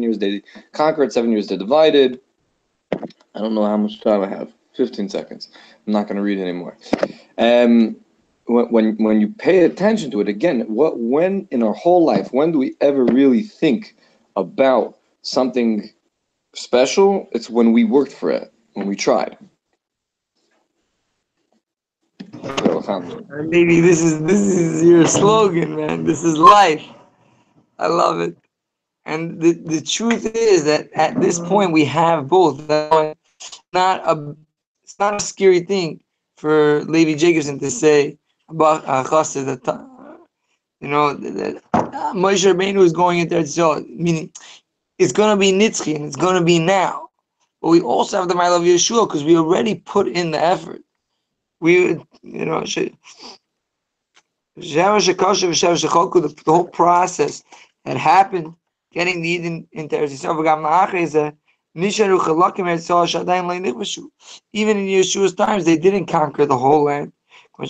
years they conquered, 7 years they divided. I don't know how much time I have. 15 seconds. I'm not going to read anymore. When you pay attention to it, again, when in our whole life, when do we ever really think about something special? It's when we worked for it, when we tried. Maybe this is your slogan, man. This is life. I love it. And the truth is that at this point we have both. It's not a scary thing for Levi Jacobson to say about Chassid that that Moshe Rabbeinu is going into Israel, meaning it's going to be Nitzchi and it's going to be now. But we also have the mile of Yeshua because we already put in the effort. The whole process that happened, getting the Eden into Eretz Yisrael. Even in Yeshua's times, they didn't conquer the whole land. And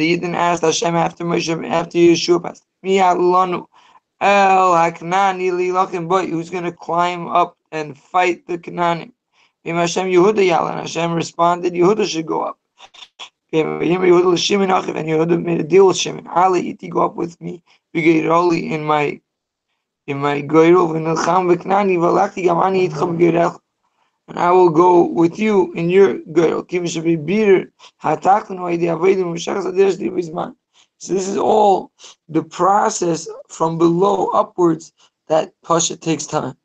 the Eden asked Hashem after Yeshua passed, who's going to climb up and fight the Canaanim? Hashem responded, Yehuda should go up. And Yehuda made a deal with Shimon. Go up with me, in my goyrov and and I will go with you in your goyrov. So this is all the process from below upwards that Pasha takes time.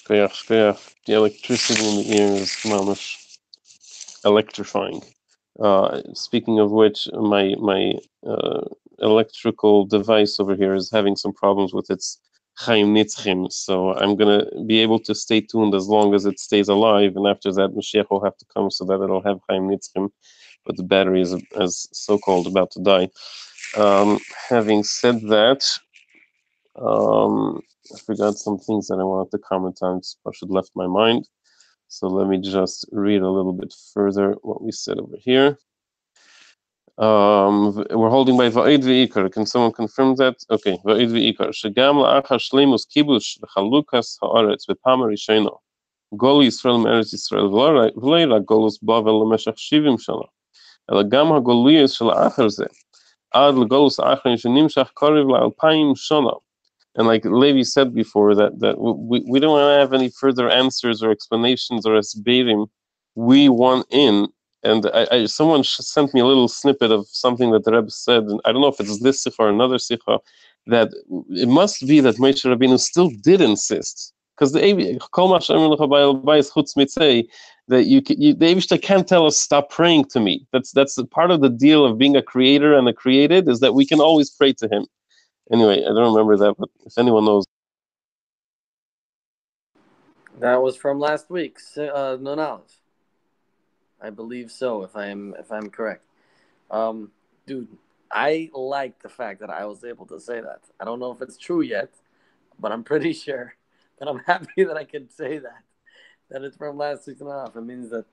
The electricity in the ear is mamish electrifying. Speaking of which, my electrical device over here is having some problems with its Chaim Nitzchim, so I'm gonna be able to stay tuned as long as it stays alive, and after that, Mashiach will have to come so that it'll have Chaim Nitzchim, but the battery is as so-called about to die. Having said that, I forgot some things that I wanted to comment on. I should left my mind. So let me just read a little bit further what we said over here. We're holding by Va'id V'ikar. Can someone confirm that? Okay, Va'id V'ikar. Shegam la'achar shleimus kibush v'chalukas ha'aretz v'pam rishayno. Gol Yisrael me'eretz Yisrael v'lei ra golus Bavel l'meshach 70 shana. Ela gam ha'goluyos shel ha'achar zeh. Ad l'golus ha'achar shenimshach kariv la'alpayim shana. And like Levi said before, that we don't want to have any further answers or explanations or asberim. We want in. And someone sent me a little snippet of something that the Rebbe said, and I don't know if it's this sikha or another sikha, that it must be that Moshe Rabbeinu still did insist, because the Eivishter can't tell us stop praying to me. That's part of the deal of being a creator and a created, is that we can always pray to him. Anyway, I don't remember that, but if anyone knows. That was from last week's Nun Aleph. I believe so, if I'm correct. Dude, I like the fact that I was able to say that. I don't know if it's true yet, but I'm pretty sure that I'm happy that I can say that it's from last week's Nun Aleph. It means that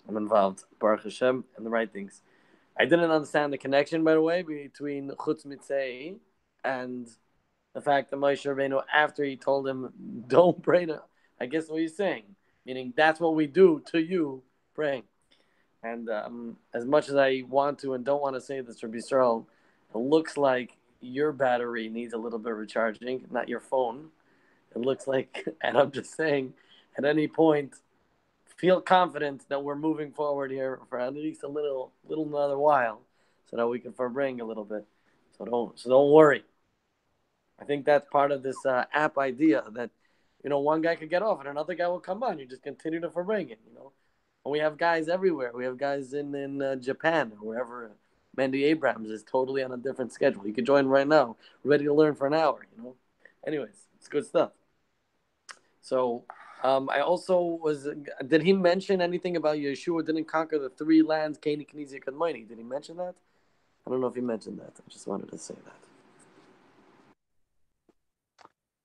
I'm involved, Baruch Hashem, and the right things. I didn't understand the connection, by the way, between Chutz Mitzei and the fact that Moshe Rabbeinu, after he told him, don't pray to, I guess what he's saying, meaning that's what we do to you, praying. And as much as I want to and don't want to say this, Rabbi Yisrael, it looks like your battery needs a little bit of recharging, not your phone. It looks like, and I'm just saying, at any point, feel confident that we're moving forward here for at least a little another while, so that we can forbring a little bit. So don't worry. I think that's part of this app idea that, one guy could get off and another guy will come on. You just continue to forbring it, And we have guys everywhere. We have guys in Japan or wherever. Mandy Abrams is totally on a different schedule. You can join right now. We're ready to learn for an hour, Anyways, it's good stuff. So I also was. Did he mention anything about Yeshua didn't conquer the three lands, Canaan, Knizia, Kadmoni? Did he mention that? I don't know if he mentioned that. I just wanted to say that.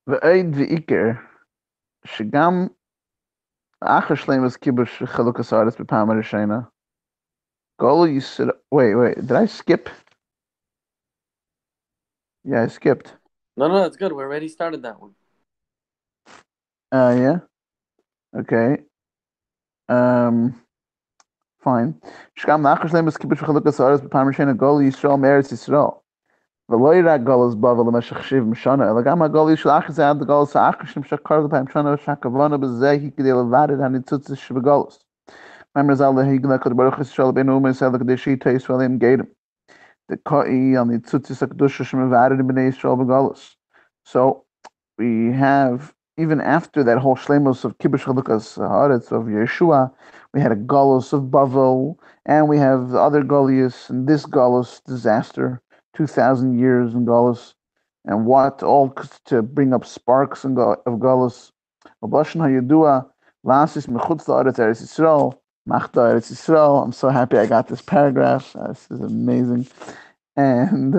V'eid v'ikir, shegam achar shleimus kibush chalukas ha'aretz b'pam rishayna. Gol Yisrael. Wait. Did I skip? Yeah, I skipped. No, that's good. We already started that one. Yeah. Okay. Fine. Shgam nachar shleimus kibush chalukas ha'aretz b'pam rishayna. Gol Yisrael me'eretz Yisrael. V'lo yirak golus Bavel l'meshach 70 shana. Ela gam ha'gol yishel achar zeh ad golus ha'achar shenimshach karav l'payim shana v'shakavana b'zeh hikidei levarid ha'nitzutzis shebegolus. Remember Zal lehigla kod Baruch Yisrael beinu u'mesel l'kadeshi ta Yisrael im gedim. The koi on the tzutzis ha'kedusha shemevarid b'nei Yisrael begolus. So we have, even after that whole shleimus of kibush chalukas haaretz of Yeshua, we had a golus of Bavel, and we have the other golius, and this golus disaster, 2,000 years in golus, and what all to bring up sparks of golus. Oblashin hayedua lasis mechutz la'aretz Eretz Yisrael. Machta Eretz Yisrael. I'm so happy I got this paragraph. This is amazing. And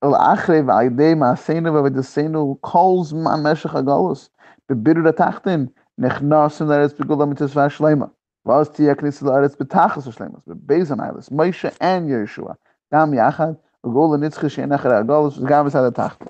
L'achre v'ayidei ma'aseinu v'avidaseinu kol zman meshach hagolus b'bidur atachtin nechnasim l'eretz b'gula mitzvah shlema v'az tiyeh knisa l'eretz b'tachas shlemas b'beizan eilis Moshe and Yeshua gam yachad v'gula nitzchi she'en achar hagolus v'gam v'sad atachtin.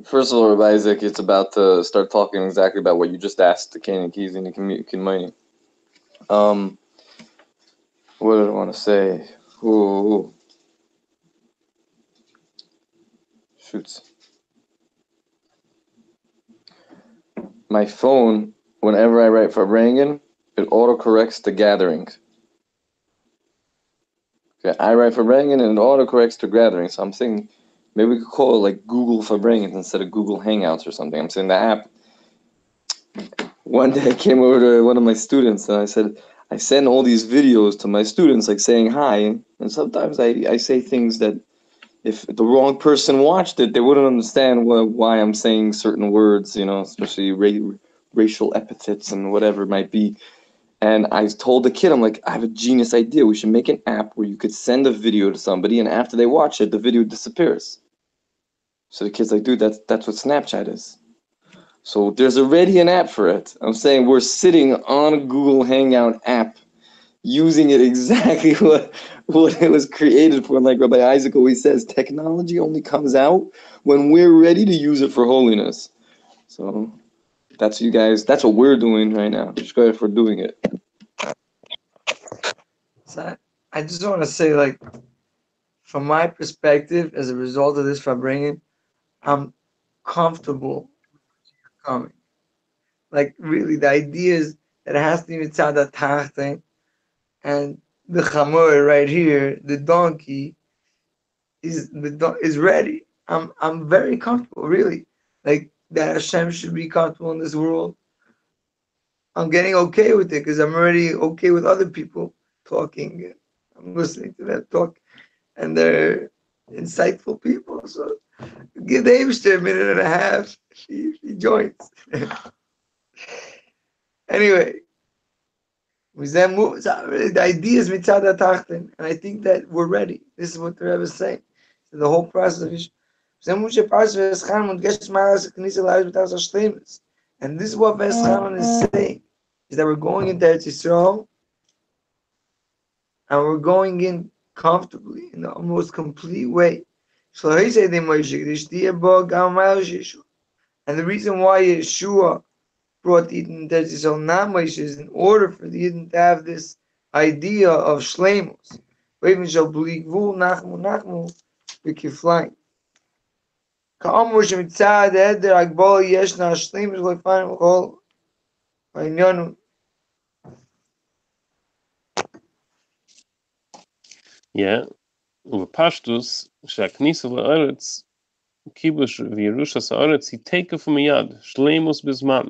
First of all, Rabbi Isaac, it's about to start talking exactly about what you just asked, the Canaan Keys and the Kinmoni. What did I want to say? Ooh. Shoots. My phone, whenever I write for Rangan, it autocorrects the gatherings. Okay, I write for Rangan and it autocorrects to gatherings. So I'm saying Maybe we could call it like Google Farbrengen instead of Google Hangouts or something. I'm saying the app. One day I came over to one of my students and I said, I send all these videos to my students like saying hi, and sometimes I say things that if the wrong person watched it, they wouldn't understand why I'm saying certain words, especially racial epithets and whatever it might be. And I told the kid, I'm like, I have a genius idea. We should make an app where you could send a video to somebody, and after they watch it, the video disappears. So the kid's like, dude, that's what Snapchat is. So there's already an app for it. I'm saying we're sitting on a Google Hangout app, using it exactly what it was created for. Like Rabbi Isaac always says, technology only comes out when we're ready to use it for holiness. So that's what we're doing right now. Just go ahead for doing it. So I just want to say, like, from my perspective, as a result of this Farbrengen, I'm comfortable coming. Like, really, the idea is that it has to be mitzad tachten, and the chamor right here, the donkey, is ready. I'm very comfortable, really. Like, that Hashem should be comfortable in this world. I'm getting okay with it because I'm already okay with other people talking. I'm listening to them talk, and they're insightful people. So give the Abishter a minute and a half. She joins. Anyway, the idea is mitzad tachten, and I think that we're ready. This is what the Rebbe is saying. So the whole process of and this is what Veschanan is saying, is that we're going into Eretz Yisrael, and we're going in comfortably, in the most complete way. And the reason why Yeshua brought the Eden to Eretz Yisrael, not Moshe, is in order for the Eden to have this idea of Shleimus. Nachmu, כאמור שמצד העדר הגבול ישנה השלימות לפעמים בכל העניין. Yeah, ובפשטוס, שהכניסה לארץ, כיבוש וירושת הארץ, היא תקף מיד, שלימוס בזמן.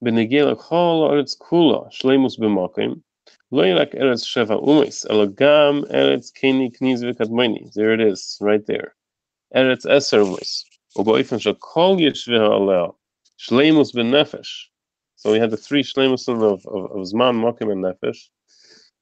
בנגיע לכל הארץ כולה, שלימוס במקום, לא רק ארץ שבע אומץ, אלא גם ארץ קני, כניס וקדמני. There it is, right there. ארץ 10 אומץ. ובאופן שכל ישביה עליה, שלימוס בנפש. So we had the three shleimusim of Zman, Mokim, and Nefesh.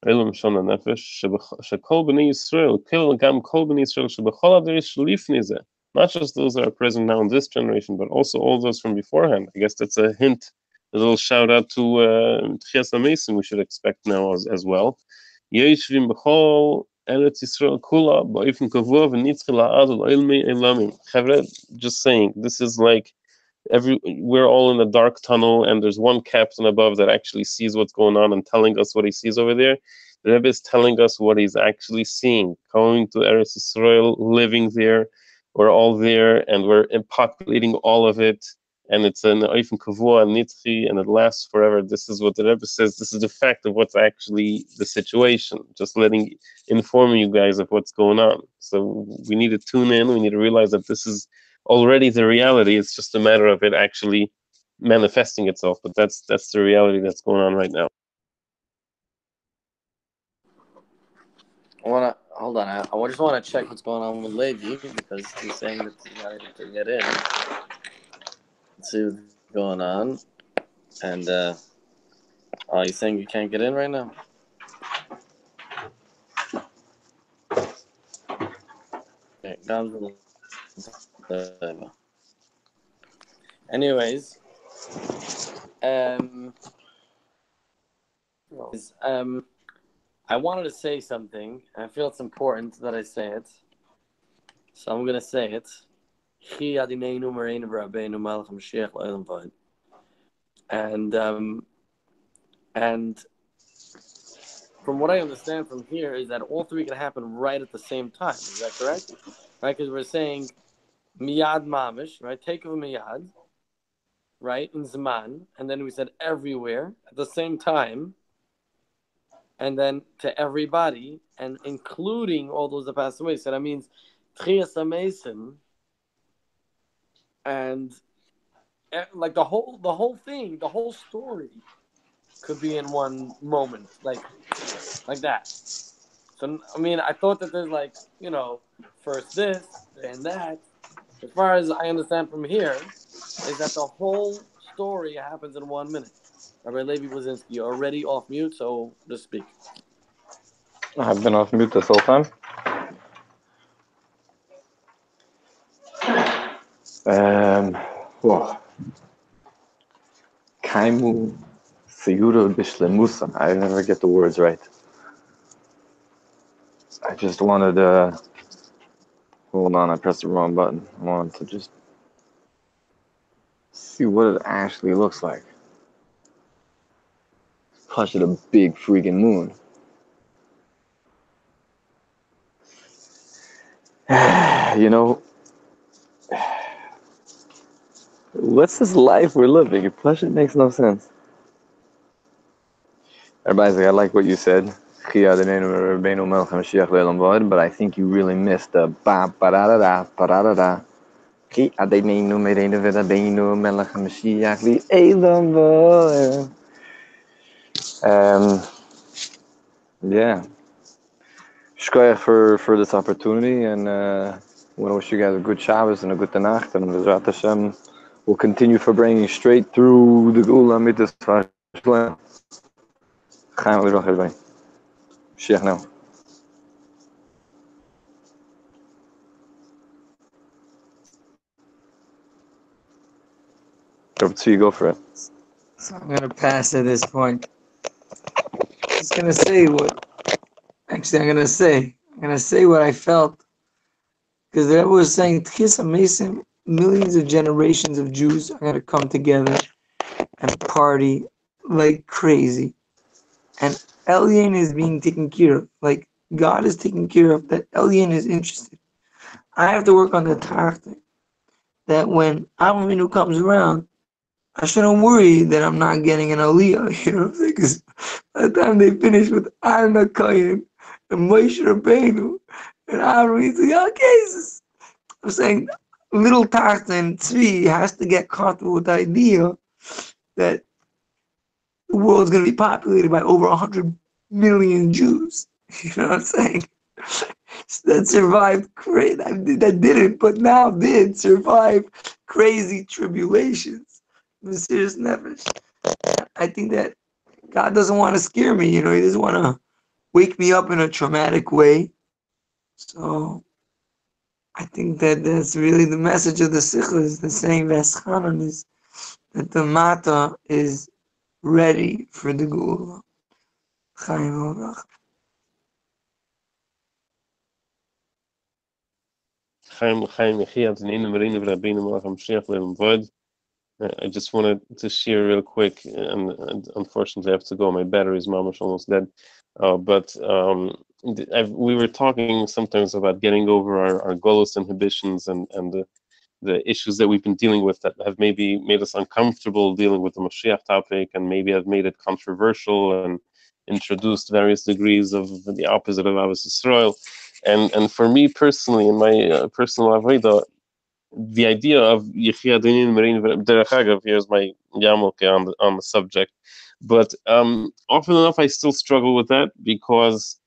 Elam Shon Nefesh, Shekol B'nei Yisrael, Gam Kol B'nei Yisrael, Shebechol Adrish Lifnei Zeh. Not just those that are present now in this generation, but also all those from beforehand. I guess that's a hint, a little shout out to Tchias HaMesim we should expect now as well. Yeshvim B'chol Eretz Yisrael Kula, Ba'ifim Kavua V'nitzchi La'ad L'ilmei Elamim. Chavre, just saying, this is like, we're all in a dark tunnel, and there's one captain above that actually sees what's going on and telling us what he sees over there. The Rebbe is telling us what he's actually seeing. Going to Eretz Yisrael, living there, we're all there, and we're populating all of it, and it's an oifen kavua and nitchi, and it lasts forever. This is what the Rebbe says. This is the fact of what's actually the situation. Just informing you guys of what's going on. So we need to tune in. We need to realize that this is already the reality. It's just a matter of it actually manifesting itself. But that's the reality that's going on right now. Hold on. I just want to check what's going on with Levi because he's saying that he's not able to get in. Let's see what's going on. And he's saying you can't get in right now. Okay, anyways, I wanted to say something. I feel it's important that I say it, so I'm gonna say it. And from what I understand from here is that all three can happen right at the same time. Is that correct? Right, because we're saying miyad mamish, right? Take of miyad, right, in Zman, and then we said everywhere at the same time, and then to everybody, and including all those that passed away. So that means Tchias Mason, and like the whole thing, the whole story could be in one moment, like that. So I mean, I thought that there's like, first this, then that. As far as I understand from here, is that the whole story happens in 1 minute. Rabbi Levi Blazinski, you're already off mute, so just speak. I've been off mute this whole time. Whoa. Kaimu Seyura Bishlemusa. I never get the words right. I just wanted to. Hold on, I pressed the wrong button. I wanted to just see what it actually looks like. Punch it a big freaking moon. What's this life we're living? Plus, it makes no sense. Everybody's like, I like what you said, but I think you really missed the ba ba da da da ba da da da. Yeah. Shkoyach for this opportunity, and I want to wish you guys a good Shabbos and a good Nacht, and Bezrat Hashem will continue for bringing straight through the Gula Mitzvah Shlem. Chaim Liroch everybody. Mashiach now. Over to you, go for it. So I'm gonna pass at this point. Just gonna say what. Actually, I'm gonna say what I felt, because the Rebbe was saying, Tchisa Mason, millions of generations of Jews are gonna come together and party like crazy, and Elyon is being taken care of. Like God is taking care of that. Elyon is interested. I have to work on the tactic that when Avinu comes around, I shouldn't worry that I'm not getting an aliyah, you know what I'm saying? Because by the time they finish with Aaron HaKohen and Moshe Rabbeinu and Aaron, he's like, okay, I'm saying little Tartan Tzvi has to get comfortable with the idea that the world's going to be populated by over 100 million Jews. You know what I'm saying? That survived that didn't, but now did survive crazy tribulations. Serious nefesh. I think that God doesn't want to scare me, He doesn't want to wake me up in a traumatic way. So I think that that's really the message of the Sikha, is the saying Veschanan, is that the Mata is ready for the Gula. Chaim Orach. I just wanted to share real quick, and unfortunately I have to go. My battery's almost dead. But we were talking sometimes about getting over our Golos inhibitions and the issues that we've been dealing with that have maybe made us uncomfortable dealing with the Moshiach topic, and maybe have made it controversial and introduced various degrees of the opposite of Ahavas Yisrael. And for me personally, in my personal avodah, the idea of Yechia Dinin Marine Derech Agav, here's my Yamelke on the subject. But often enough, I still struggle with that, because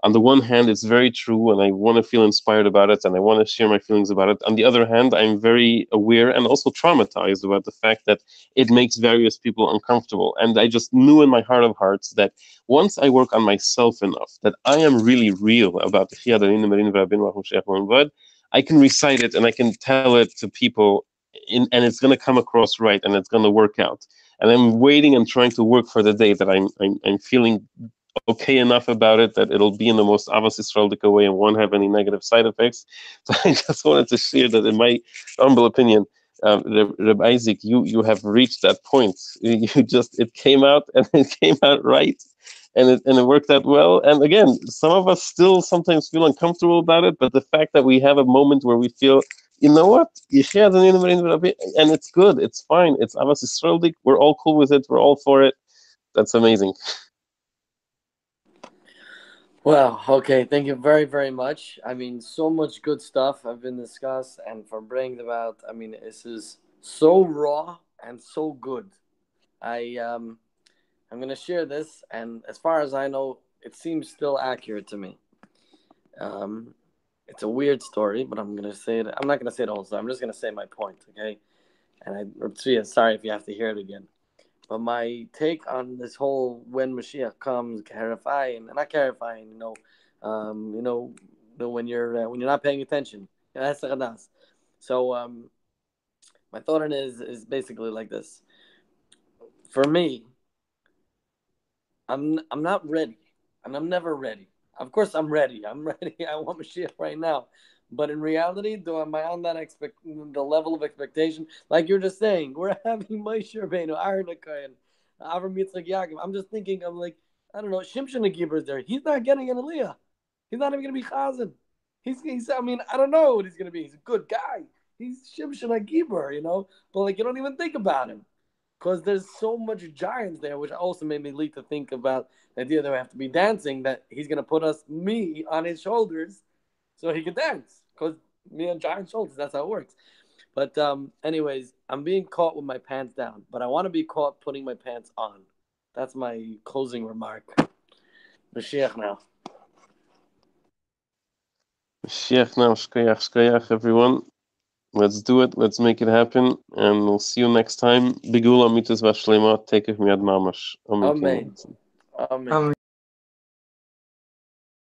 on the one hand, it's very true, and I want to feel inspired about it, and I want to share my feelings about it. On the other hand, I'm very aware and also traumatized about the fact that it makes various people uncomfortable. And I just knew in my heart of hearts that once I work on myself enough, that I am really real about the Yechia Dinin Marine Derech I can recite it and I can tell it to people, and it's going to come across right, and it's going to work out. And I'm waiting and trying to work for the day that I'm feeling okay enough about it that it'll be in the most Ahavas Yisraelic way and won't have any negative side effects. So I just wanted to share that, in my humble opinion, Reb Isaac, you have reached that point. It came out, and it came out right. And it worked out well. And again, some of us still sometimes feel uncomfortable about it, but the fact that we have a moment where we feel, you know what, and it's good, it's fine, it's Ahavas Yisraelic, we're all cool with it, we're all for it. That's amazing. Well, okay, thank you very, very much. I mean, so much good stuff have been discussed, and for bringing about, I mean, this is so raw and so good. I I'm gonna share this, and as far as I know, it seems still accurate to me. Um, it's a weird story, but I'm gonna say it. I'm not gonna say the whole story. I'm just gonna say my point, okay? And sorry if you have to hear it again. But my take on this whole when Mashiach comes, clarifying, and not clarifying, when you're not paying attention. That's the chadas. So my thought on it is basically like this. For me, I'm not ready, and I'm never ready. Of course, I'm ready. I'm ready. I want Mashiach right now. But in reality, am I on that the level of expectation? Like you're just saying, we're having Moshe Rabbeinu, Aaron Akayan, Avram Yitzchak Yaakov. I'm just thinking, I'm like, I don't know, Shimshon Agiber is there. He's not getting an Aliyah. He's not even going to be Chazan. He's. I mean, I don't know what he's going to be. He's a good guy. He's Shimshon Agiber, But like, you don't even think about him because there's so much giants there, which also made me lead to think about the idea that we have to be dancing, that he's going to put me on his shoulders so he can dance, because me on giant shoulders, that's how it works. But anyways, I'm being caught with my pants down, but I want to be caught putting my pants on. That's my closing remark. Mashiach now. Mashiach now, shkoyach, everyone. Let's do it. Let's make it happen. And we'll see you next time. Bigula mitzvah shlema. Take it miyad mamash. Amen. Amen.